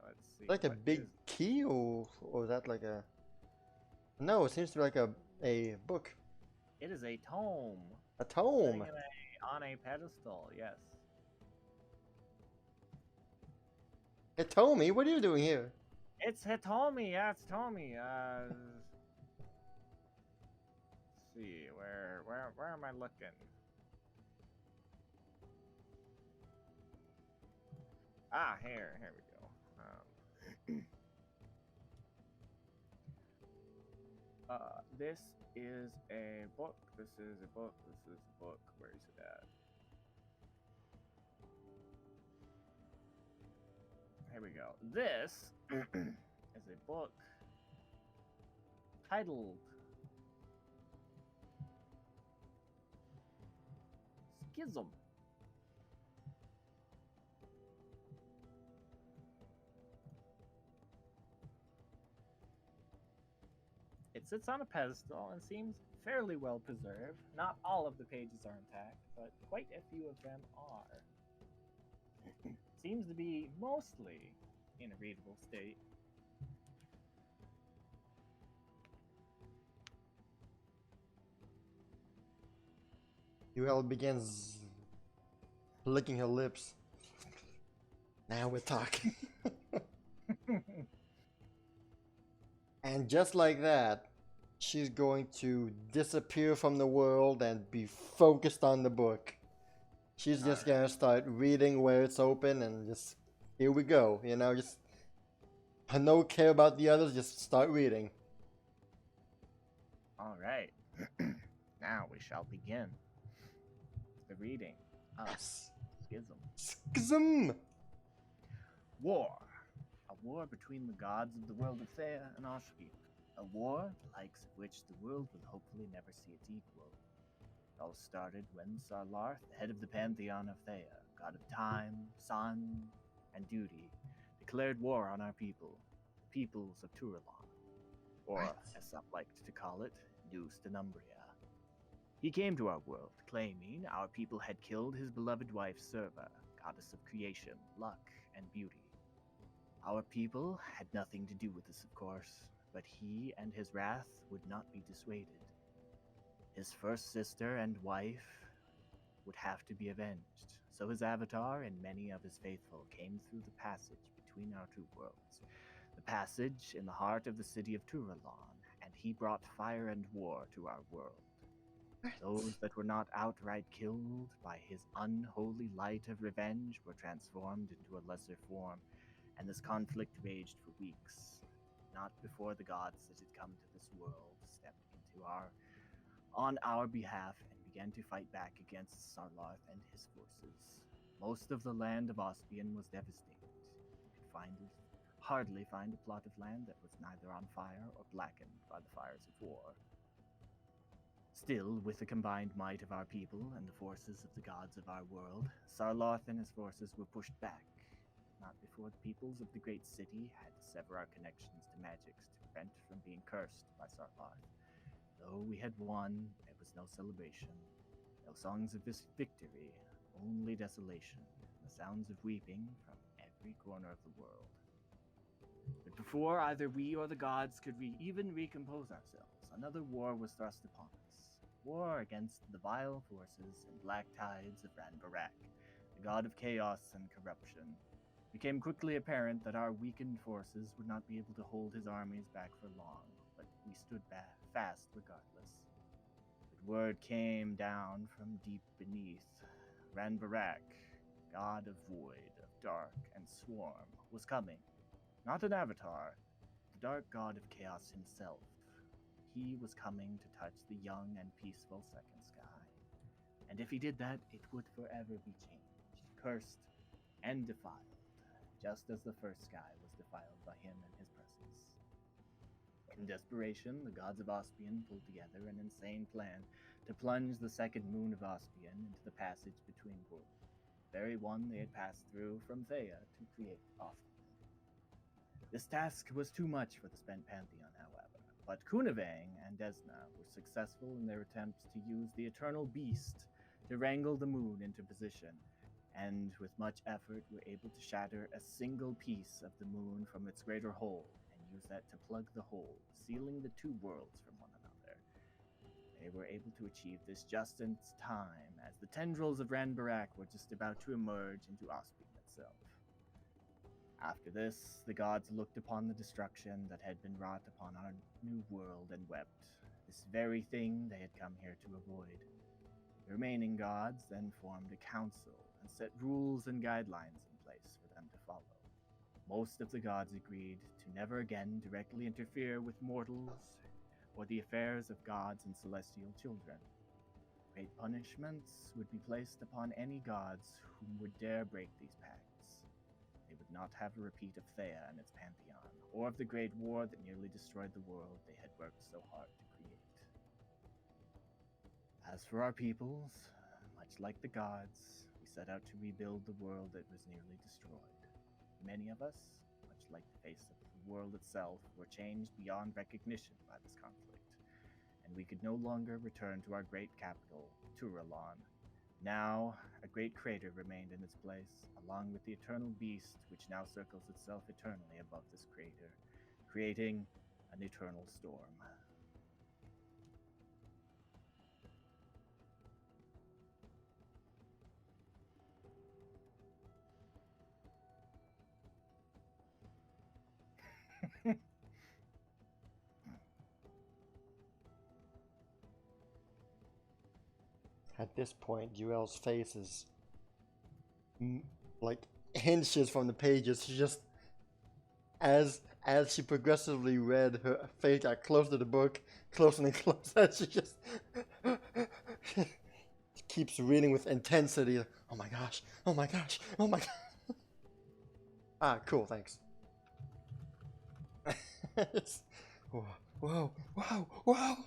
Let's see. Like a big key, or is that like a... No, it seems to be like a book. It is a tome. A tome? On a pedestal, yes. Hey, Tommy, what are you doing here? It's Hitomi, yeah, it's Tommy. Let's see, where am I looking? Here we go. This is a book. This is a book. This is a book. Where is it at? Here we go. This is a book titled Schism. It sits on a pedestal and seems fairly well preserved. Not all of the pages are intact, but quite a few of them are. Seems to be mostly in a readable state. Yrel begins licking her lips. Now we're talking. And just like that, she's going to disappear from the world and be focused on the book. She's just gonna start reading where it's open and just, here we go, you know, just no care about the others, just start reading. All right. Now we shall begin the reading of Schism. Schism! War. A war between the gods of the world of Theia and Ospion. A war the likes of which the world will hopefully never see its equal. It all started when Sarlarth, the head of the pantheon of Theia, god of time, sun, and duty, declared war on our people, the peoples of Turalon, or, as some liked to call it, New Stenumbria. He came to our world, claiming our people had killed his beloved wife Serva, goddess of creation, luck, and beauty. Our people had nothing to do with this, of course, but he and his wrath would not be dissuaded. His first sister and wife would have to be avenged, so his avatar and many of his faithful came through the passage between our two worlds, the passage in the heart of the city of Turalon, and he brought fire and war to our world. Those that were not outright killed by his unholy light of revenge were transformed into a lesser form, and this conflict raged for weeks. Not before the gods that had come to this world stepped on our behalf and began to fight back against Sarlarth and his forces. Most of the land of Ospion was devastated. You could hardly find a plot of land that was neither on fire or blackened by the fires of war. Still, with the combined might of our people and the forces of the gods of our world, Sarlarth and his forces were pushed back. Not before the peoples of the great city had to sever our connections to magics to prevent from being cursed by Sarlarth. Though we had won, there was no celebration, no songs of victory, only desolation, and the sounds of weeping from every corner of the world. But before either we or the gods could even recompose ourselves, another war was thrust upon us. War against the vile forces and black tides of Ranbarak, the god of chaos and corruption. It became quickly apparent that our weakened forces would not be able to hold his armies back for long, but we stood fast regardless. But word came down from deep beneath. Ranbarak, god of void, of dark and swarm, was coming. Not an avatar, the dark god of chaos himself. He was coming to touch the young and peaceful second sky. And if he did that, it would forever be changed, cursed, and defiled, just as the first sky was defiled by him and his presence. In desperation, the gods of Ospion pulled together an insane plan to plunge the second moon of Ospion into the passage between worlds, the very one they had passed through from Theia to create Ospion. This task was too much for the spent pantheon, however, but Kuunavang and Desna were successful in their attempts to use the eternal beast to wrangle the moon into position, and with much effort were able to shatter a single piece of the moon from its greater hole and use that to plug the hole, sealing the two worlds from one another. They were able to achieve this just in time, as the tendrils of Ranbarak were just about to emerge into Ospion itself. After this, the gods looked upon the destruction that had been wrought upon our new world and wept. This very thing they had come here to avoid. The remaining gods then formed a council and set rules and guidelines in place for them to most of the gods agreed to never again directly interfere with mortals or the affairs of gods and celestial children. Great punishments would be placed upon any gods who would dare break these pacts. They would not have a repeat of Theia and its pantheon, or of the great war that nearly destroyed the world they had worked so hard to create. As for our peoples, much like the gods, we set out to rebuild the world that was nearly destroyed. Many of us, much like the face of the world itself, were changed beyond recognition by this conflict, and we could no longer return to our great capital, Turalon. Now, a great crater remained in its place, along with the eternal beast which now circles itself eternally above this crater, creating an eternal storm. At this point, Yrel's face is like inches from the pages. She just, as she progressively read, her face got closer to the book, closer and closer. She just keeps reading with intensity. Oh my gosh! Oh my gosh! Oh my gosh! Ah, cool. Thanks. Whoa! Whoa! Wow! Wow!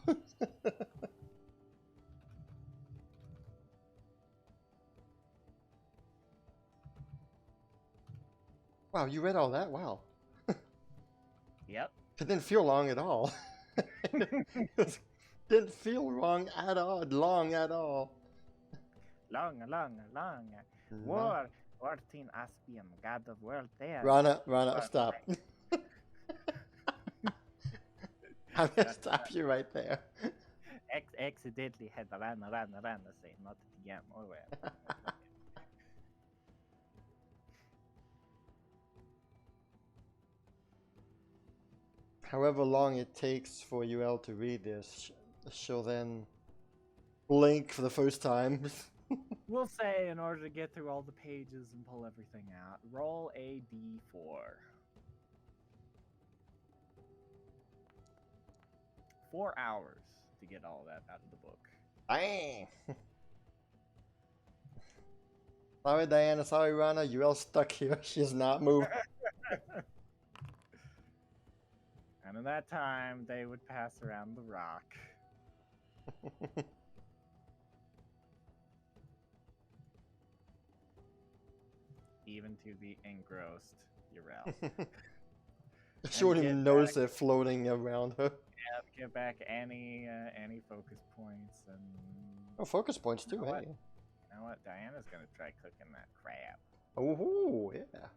Wow, you read all that? Wow. Yep. It didn't feel long at all. Didn't feel wrong at all. Long at all. Long. War. Wartin Ospion, god of world there. Rana, stop. I'm gonna stop you right there. Accidentally had Rana say not the game over. However long it takes for Yrel to read this, she'll then blink for the first time. We'll say, in order to get through all the pages and pull everything out, roll a d4. 4 hours to get all that out of the book. Dang. Sorry, Diana. Sorry, Rana. Yrel's stuck here. She's not moving. And in that time, they would pass around the rock. Even to the engrossed Yrel. She wouldn't even notice it floating around her. Yeah, get back any focus points and... Oh, focus points too, You know hey. what? You know what? Diana's gonna try cooking that crab. Oh, yeah.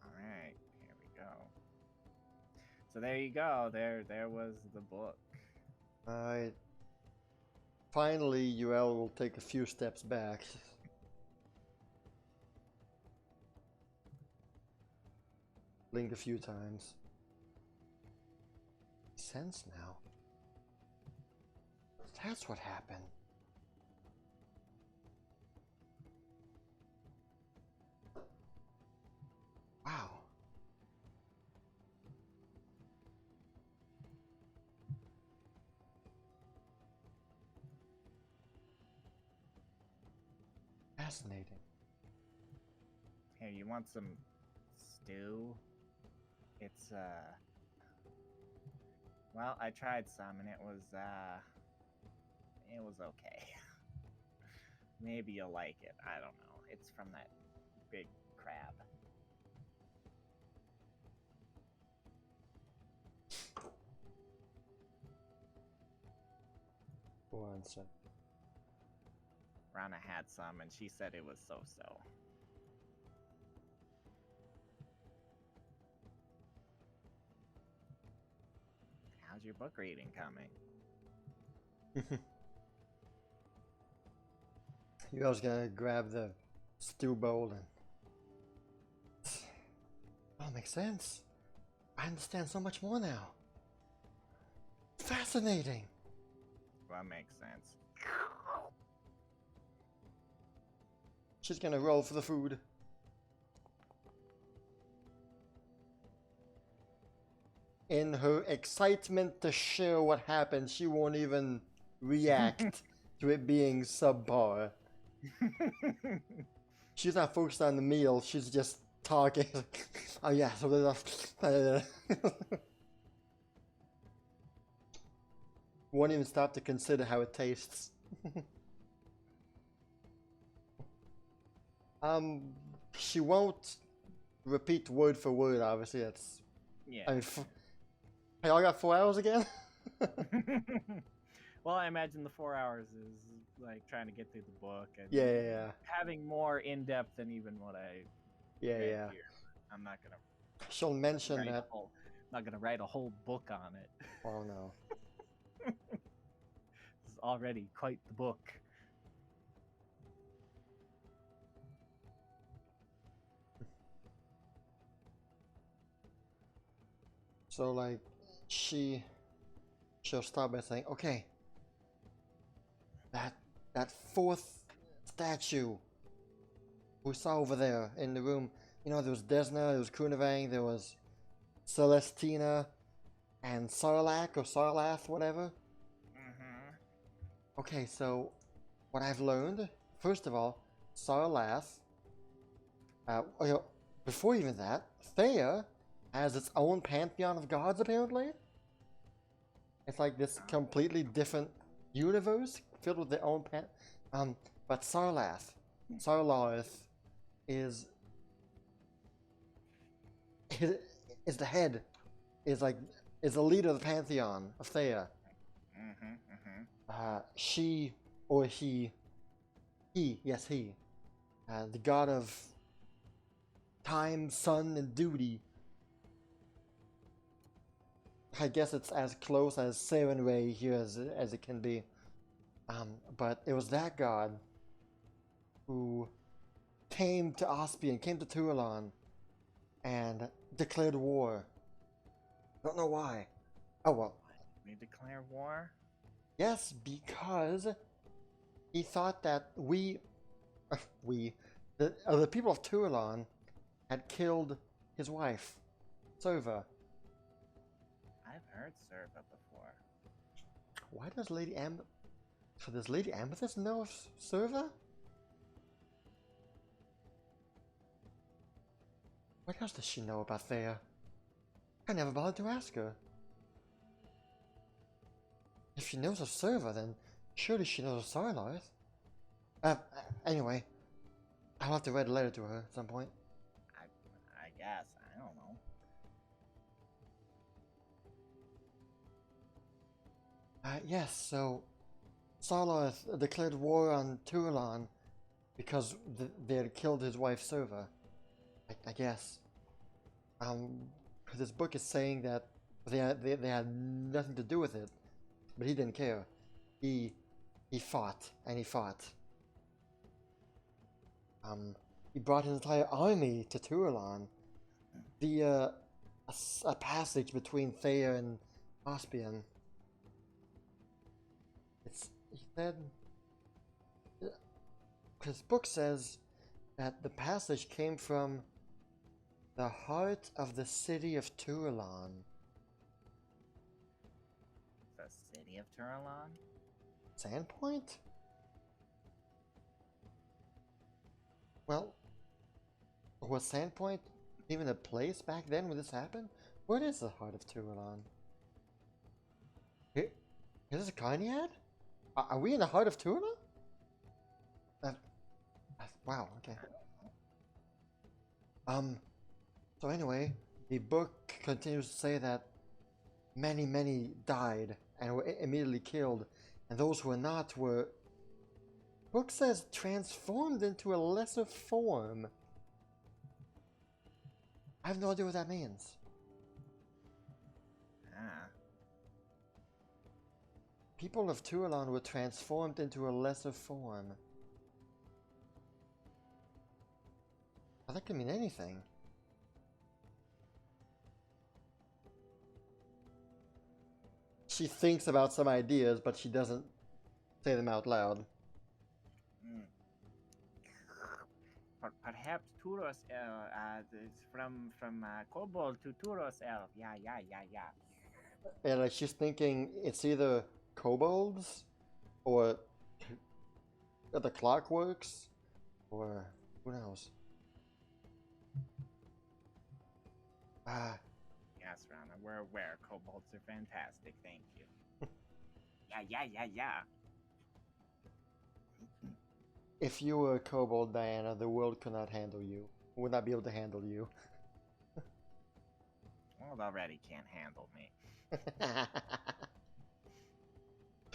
Alright, here we go. So there you go. There was the book. Alright. Finally, Yrel will take a few steps back. Blink a few times. Sense now. That's what happened. Wow. Fascinating. Here, you want some stew? It's, well, I tried some and it was okay. Maybe you'll like it. I don't know. It's from that big crab. One sec. Rana had some and she said it was so-so. How's your book reading coming? Yrel's gonna grab the stew bowl and... Oh, makes sense. I understand so much more now. Fascinating. Well, that makes sense. She's gonna roll for the food. In her excitement to share what happened, she won't even react to it being subpar. She's not focused on the meal, she's just talking. Oh yeah, so won't even stop to consider how it tastes. She won't repeat word for word, obviously. It's, Yeah. I mean, hey, y'all got 4 hours again? Well, I imagine the 4 hours is like trying to get through the book and Yeah. having more in depth than even what I Yeah. read here. I'm not gonna She'll mention write that. not gonna write a whole book on it. Oh no. This is already quite the book. So like, she'll start by saying, "Okay, that fourth statue we saw over there in the room. You know, there was Desna, there was Kuunavang, there was Celestina, and Sarlacc or Sarlath, whatever. Okay, so what I've learned, first of all, Sarlath. Before even that, Theia has its own pantheon of gods. Apparently, it's like this completely different universe filled with their own but Sarlarth is the head, is the leader of the pantheon of Theia. She or he, the god of time, sun, and duty. I guess it's as close as Serenray here as it can be. But it was that god who came to Ospion, came to Turalon, and declared war. Don't know why. Oh well. They declare war? Yes, because he thought that the people of Turalon had killed his wife, Serva. I've heard Serva before. Why does Lady does Lady Amethyst know of Serva? What else does she know about Theia? I never bothered to ask her. If she knows of Serva, then surely she knows of Sarlarth. Anyway, I'll have to write a letter to her at some point. I guess. I don't know. Yes, so Sarlarth declared war on Turalon because they had killed his wife Serva. I guess. This book is saying that they had nothing to do with it, but he didn't care. He fought and he fought. He brought his entire army to Turalon via a passage between Theia and Ospion. He said, his book says that the passage came from the heart of the city of Turalon. The city of Turalon? Sandpoint? Well, was Sandpoint even a place back then when this happened? What is the heart of Turalon? Is this a Carniad? Are we in the heart of Turalon? Wow, okay. So anyway, the book continues to say that many died and were immediately killed, and those who were not were, book says, transformed into a lesser form. I have no idea what that means. People of Turalon were transformed into a lesser form. Well, that could mean anything. She thinks about some ideas, but she doesn't say them out loud. Perhaps Turos it's from kobold to Turos elf. Yeah, yeah, yeah, yeah. And like she's thinking it's either kobolds or the clockworks or who knows. Ah, Yes, Rana, we're aware kobolds are fantastic. Thank you. Yeah, yeah, yeah, yeah. if you were a kobold, Diana, the world could not handle you. Would not be able to handle you. World already can't handle me.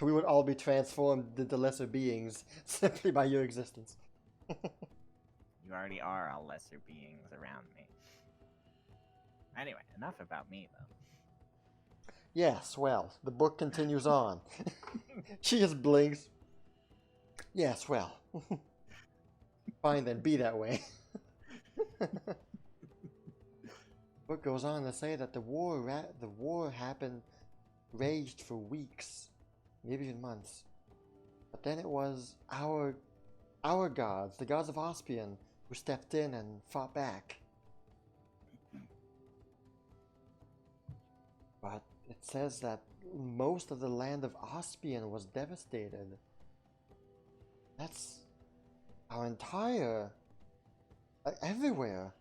We would all be transformed into lesser beings simply by your existence. You already are all lesser beings around me. Anyway, enough about me, though. Yes, well, the book continues on. She just blinks. Yes, well. Fine then, be that way. The book goes on to say that the war happened, raged for weeks, maybe even months. But then it was our gods, the gods of Ospion, who stepped in and fought back. But it says that most of the land of Ospion was devastated. That's our entire, everywhere,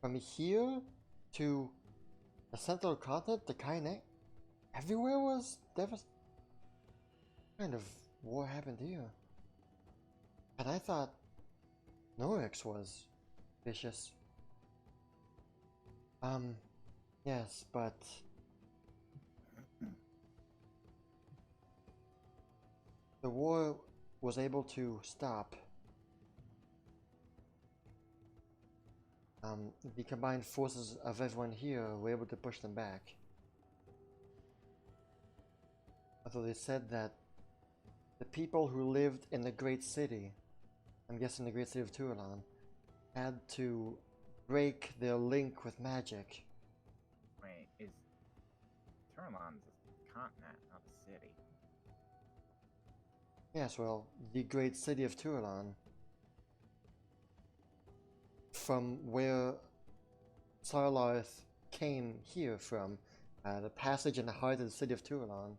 from here to the central continent, the Kainek, everywhere was devastated. What kind of war happened here? And I thought Norix was vicious. Yes, but the war was able to stop. The combined forces of everyone here were able to push them back. Although they said that the people who lived in the great city, I'm guessing the great city of Tualan, had to break their link with magic. Wait, is Turlan's a continent, not a city? Yes, well, the great city of Tualan, from where Sarlarth came here from, the passage in the heart of the city of Tualan.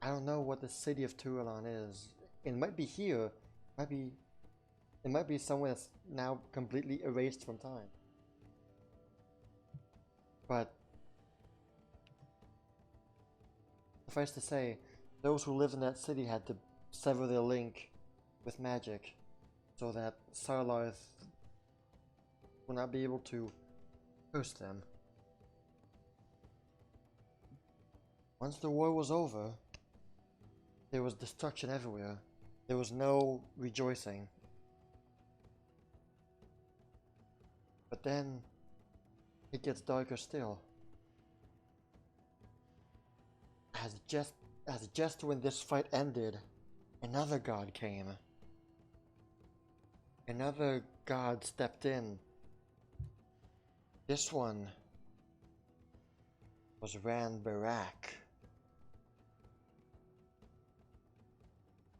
I don't know what the city of Tualan is. It might be here. It might be somewhere that's now completely erased from time. But suffice to say, those who lived in that city had to sever their link with magic, so that Sarlarth will not be able to curse them. Once the war was over, there was destruction everywhere. There was no rejoicing. But then, it gets darker still. As just when this fight ended, another god came. Another god stepped in. This one was Ran Barak.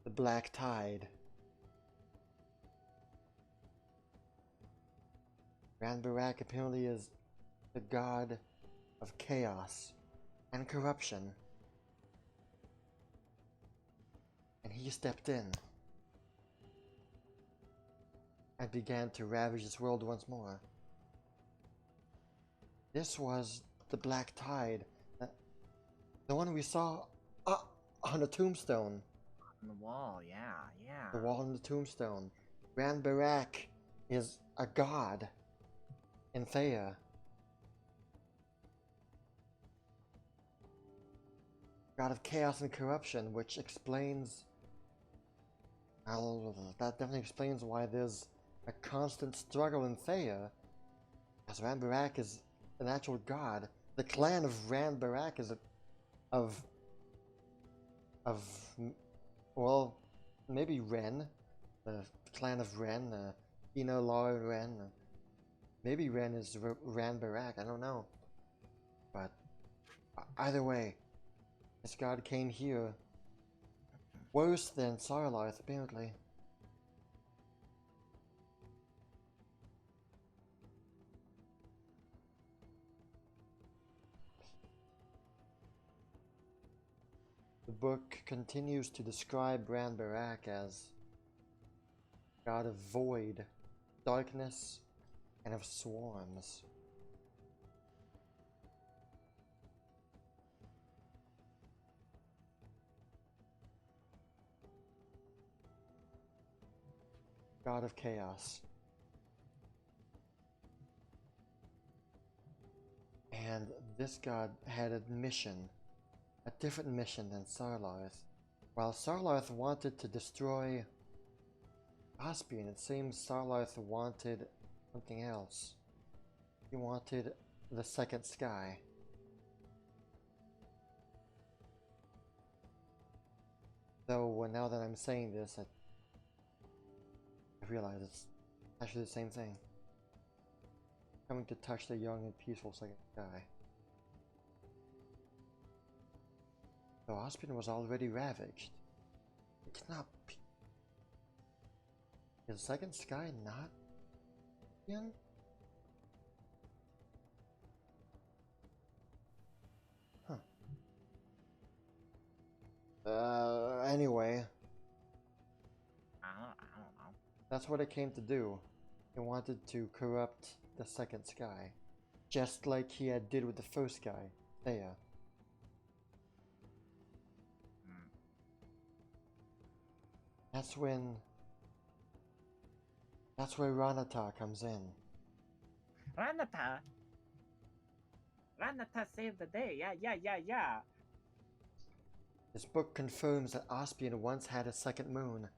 The Black Tide. Ran Barak apparently is the god of chaos and corruption. And he stepped in and began to ravage this world once more. This was the Black Tide, the one we saw on the tombstone. On the wall, yeah, yeah. The wall on the tombstone. Ran Barak is a god in Theia. God of chaos and corruption, which explains... Well, that definitely explains why there's a constant struggle in Theia, as Ran Barak is an actual god. The clan of Ran Barak is well, maybe Ren, the clan of Ren, Ina, Laura, Ren. Maybe Ren is Ran Barak, I don't know. But either way, this god came here. Worse than Sarlarth, apparently. book continues to describe Barak as god of void, darkness, and of swarms. God of chaos. And this god had a mission, a different mission than Sarlarth. While Sarlarth wanted to destroy Ospion, it seems Sarlarth wanted something else. He wanted the second sky. Though, now that I'm saying this, I realize it's actually the same thing. Coming to touch the young and peaceful second sky. Though Ospion was already ravaged, it cannot be. Is the second sky not Ospion? Anyway. I don't know. That's what it came to do. He wanted to corrupt the second sky. Just like he had did with the first sky, Theia. That's where Ranata comes in. Ranata saved the day. Yeah. This book confirms that Ospion once had a second moon.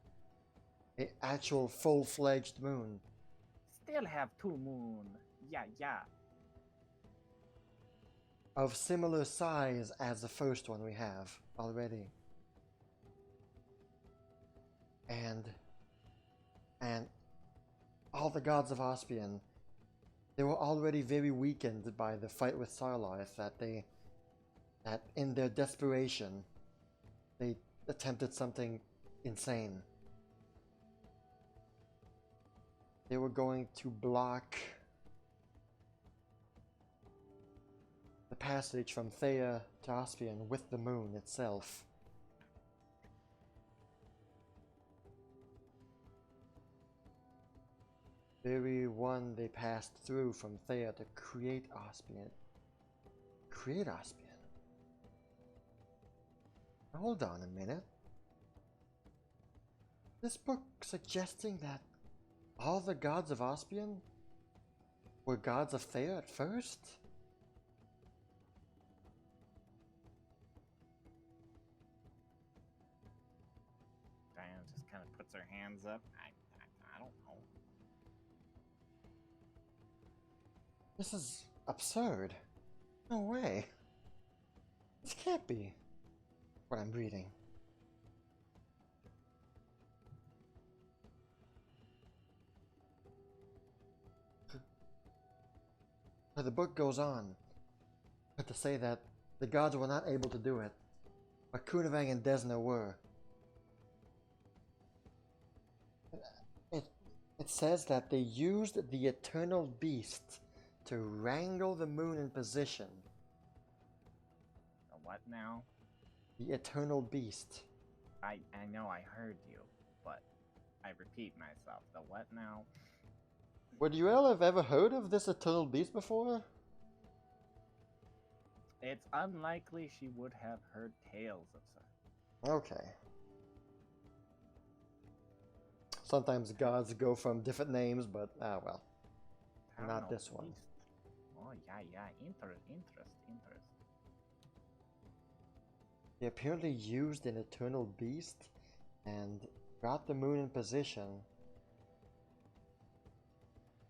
An actual full-fledged moon. Still have 2 moon. Yeah. Of similar size as the first one we have already. And all the gods of Ospion, they were already very weakened by the fight with Sarlarth, that in their desperation, they attempted something insane. They were going to block the passage from Theia to Ospion with the moon itself. Very one they passed through from Theia to create Ospion. Create Ospion? Hold on a minute. This book suggesting that all the gods of Ospion were gods of Theia at first? Diana just kind of puts her hands up. I don't know. This is absurd. No way. This can't be what I'm reading. But the book goes on to say that the gods were not able to do it, but Kuunavang and Desna were. It says that they used the eternal beast to wrangle the moon in position. The what now? The eternal beast. I know I heard you, but I repeat myself. The what now? Would Yrel have ever heard of this eternal beast before? It's unlikely she would have heard tales of such. Okay. Sometimes gods go from different names, but well. Not this one. Beast. Oh yeah. Interest. They apparently used an eternal beast and got the moon in position.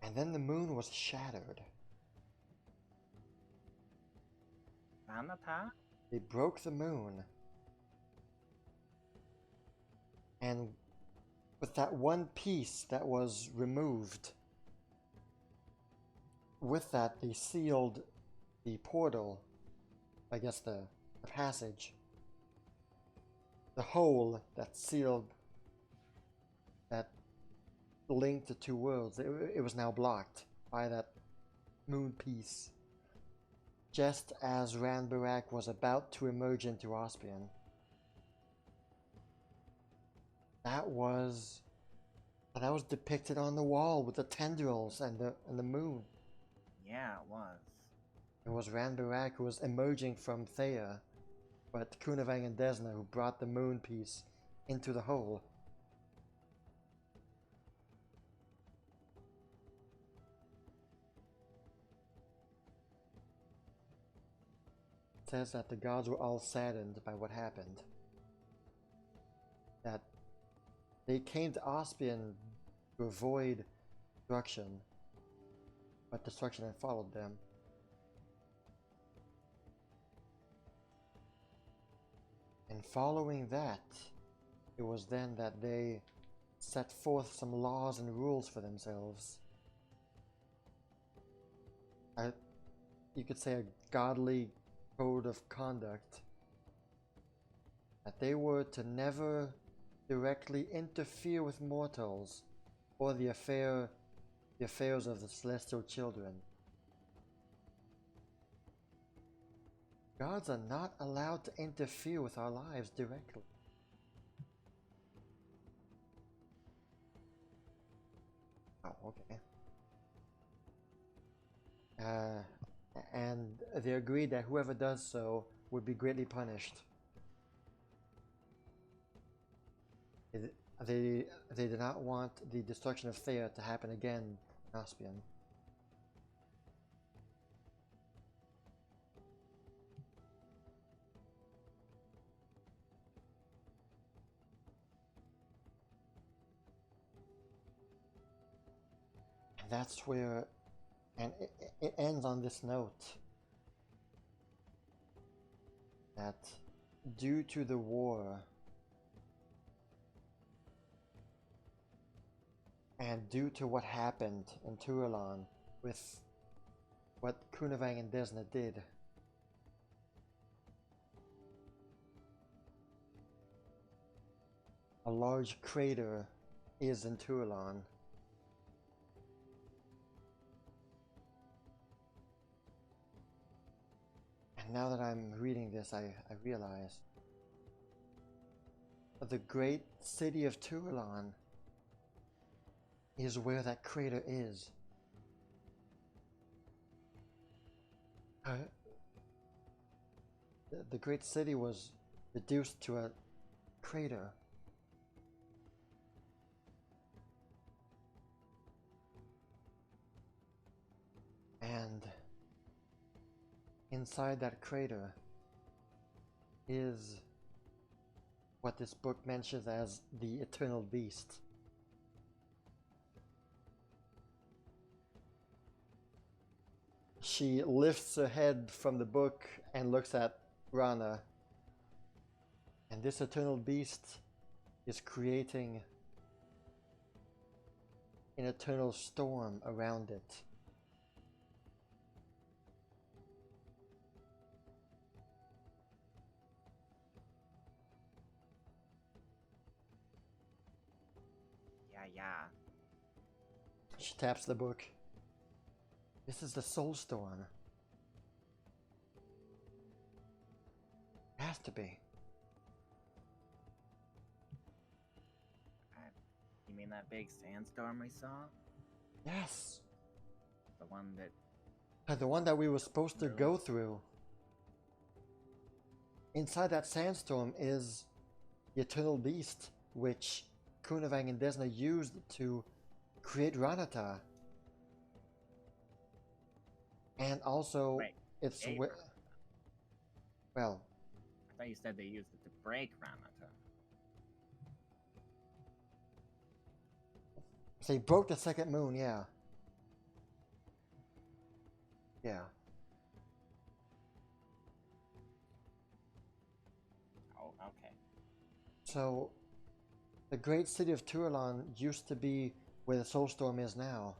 And then the moon was shattered. Ranata? They broke the moon. And with that one piece that was removed, with that they sealed the portal, I guess the passage, the hole that sealed, that linked the two worlds. It was now blocked by that moon piece. Just as Barak was about to emerge into Ospion, That was depicted on the wall with the tendrils and the moon. Yeah, it was. It was Ranbarak who was emerging from Theia, but Kuunavang and Desna who brought the moon piece into the hole. It says that the gods were all saddened by what happened. That they came to Ospion to avoid destruction, but destruction had followed them. And following that, it was then that they set forth some laws and rules for themselves. You could say a godly code of conduct. That they were to never directly interfere with mortals or the affairs of the celestial children. Gods are not allowed to interfere with our lives directly. Oh, okay. And they agreed that whoever does so would be greatly punished. They did not want the destruction of Theia to happen again in Ospion. And that's where, and it ends on this note, that due to the war and due to what happened in Turalon with what Kuunavang and Desna did, a large crater is in Turalon. And now that I'm reading this, I realize the great city of Turalon is where that crater is. The great city was reduced to a crater. And inside that crater is what this book mentions as the Eternal Beast. She lifts her head from the book and looks at Rana. And this Eternal Beast is creating an eternal storm around it. Yeah. She taps the book. This is the Soul Storm. Has to be. You mean that big sandstorm we saw? Yes. The one that... The one that we were supposed to go through. Inside that sandstorm is the Eternal Beast, which Kuunavang and Desna used to create Ranata. And also, Wait, it's... well... I thought you said they used it to break Ranata. They broke the second moon, yeah. Yeah. Oh, okay. So, the great city of Turalon used to be where the Soulstorm is now.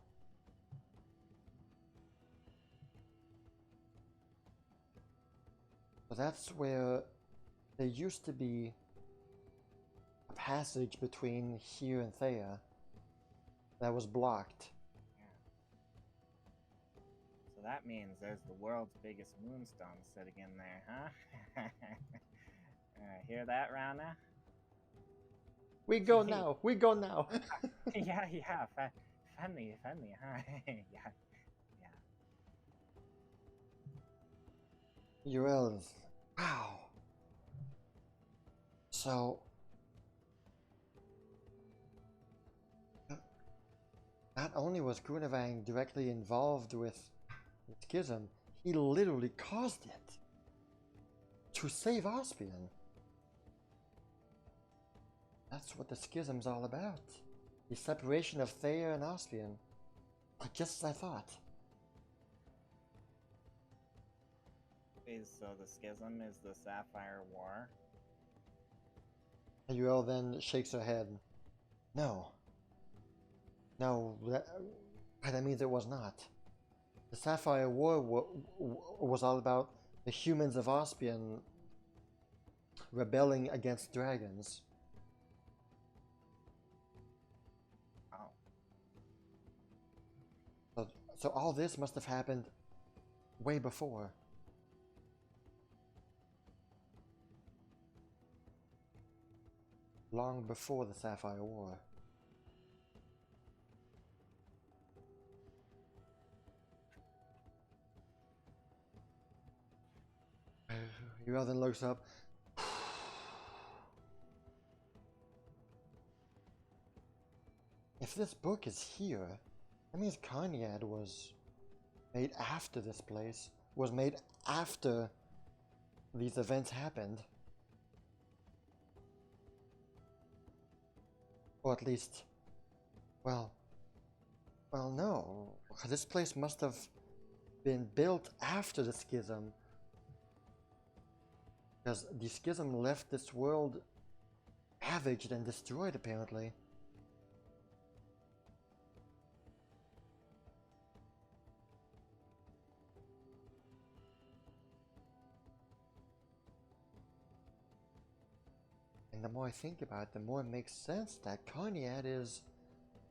So that's where there used to be a passage between here and Theia that was blocked. So that means there's the world's biggest moonstone sitting in there, huh? Hear that, Rana? We go now. We go now. Yeah, yeah. Funny. Hi. Yeah, yeah. Yrel is... Wow. So... Not only was Kuunavang directly involved with the Schism, he literally caused it. To save Ospion. That's what the Schism's all about. The separation of Theia and Ospion. Just as I thought. So the Schism is the Sapphire War? Yrel then shakes her head. No. No, that means it was not. The Sapphire War was all about the humans of Ospion rebelling against dragons. Oh. So all this must have happened way before. Long before the Sapphire War. Yrel then looks up. If this book is here, that means Carniad was made after this place, was made after these events happened. Or at least, well, no. This place must have been built after the Schism. Because the Schism left this world ravaged and destroyed, apparently. And the more I think about it, the more it makes sense that Carniad is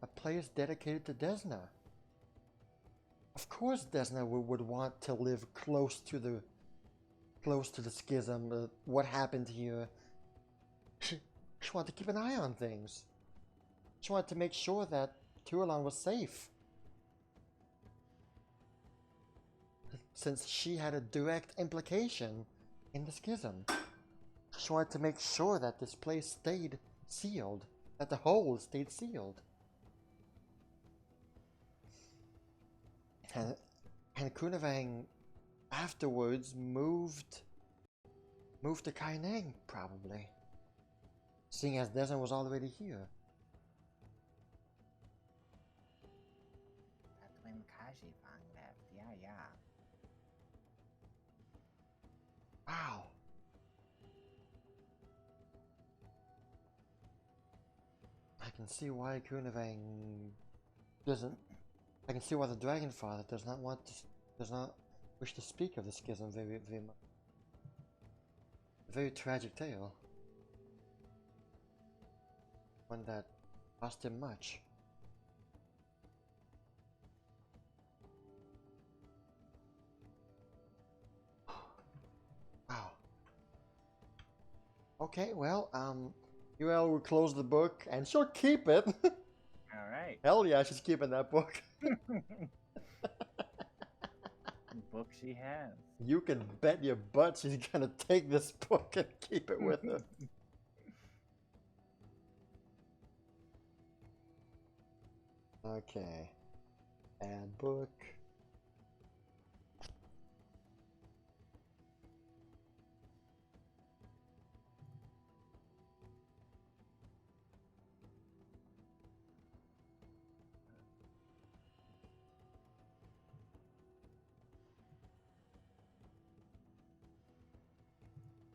a place dedicated to Desna. Of course Desna would want to live close to the Schism, what happened here. She wanted to keep an eye on things. She wanted to make sure that Turlan was safe. Since she had a direct implication in the Schism. She wanted to make sure that this place stayed sealed. That the hole stayed sealed. And Kuunavang afterwards moved to Kaineng, probably. Seeing as Desna was already here. That's when Kajifang left. Yeah. Wow. I can see why Kuunavang doesn't. I can see why the Dragonfather does not wish to speak of the Schism very much. A very tragic tale. One that cost him much. Wow. Okay, well, Yrel will close the book and she'll keep it. Alright. Hell yeah, she's keeping that book. Book she has. You can bet your butt she's gonna take this book and keep it with her. Okay. Add book.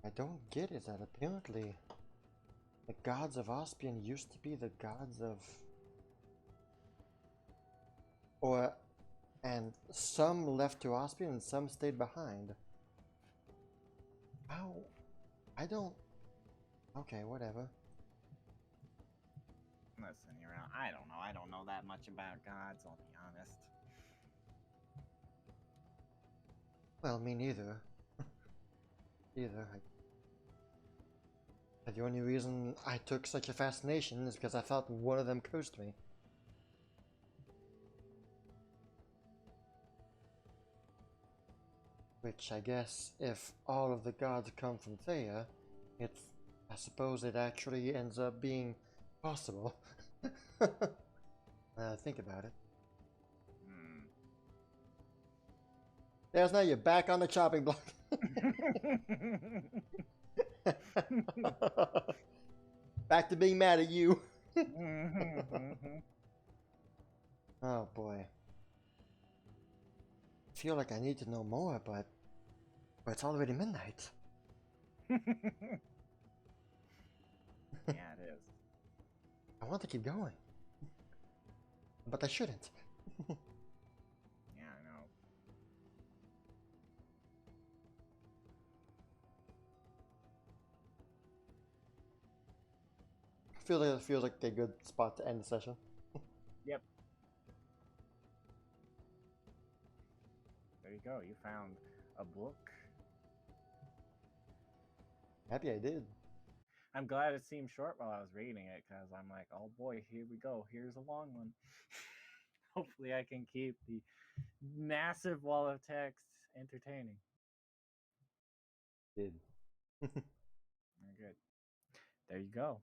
I don't get is that apparently the gods of Ospion used to be the gods of... and some left to Ospion and some stayed behind. How? I don't... Okay, whatever. Listen, Yrel, I don't know. I don't know that much about gods, I'll be honest. Well, me neither. Either. The only reason I took such a fascination is because I thought one of them cursed me. Which I guess, if all of the gods come from Theia, I suppose it actually ends up being possible. Think about it. There's now you're back on the chopping block. Back to being mad at you. Oh boy. I feel like I need to know more, but it's already midnight. Yeah, it is. I want to keep going, but I shouldn't. Yeah, I know. I feel like it feels like a good spot to end the session. Yep. There you go. You found a book. Happy I did. I'm glad it seemed short while I was reading it, because I'm like, oh boy, here we go. Here's a long one. Hopefully I can keep the massive wall of text entertaining. Did. Very good. There you go.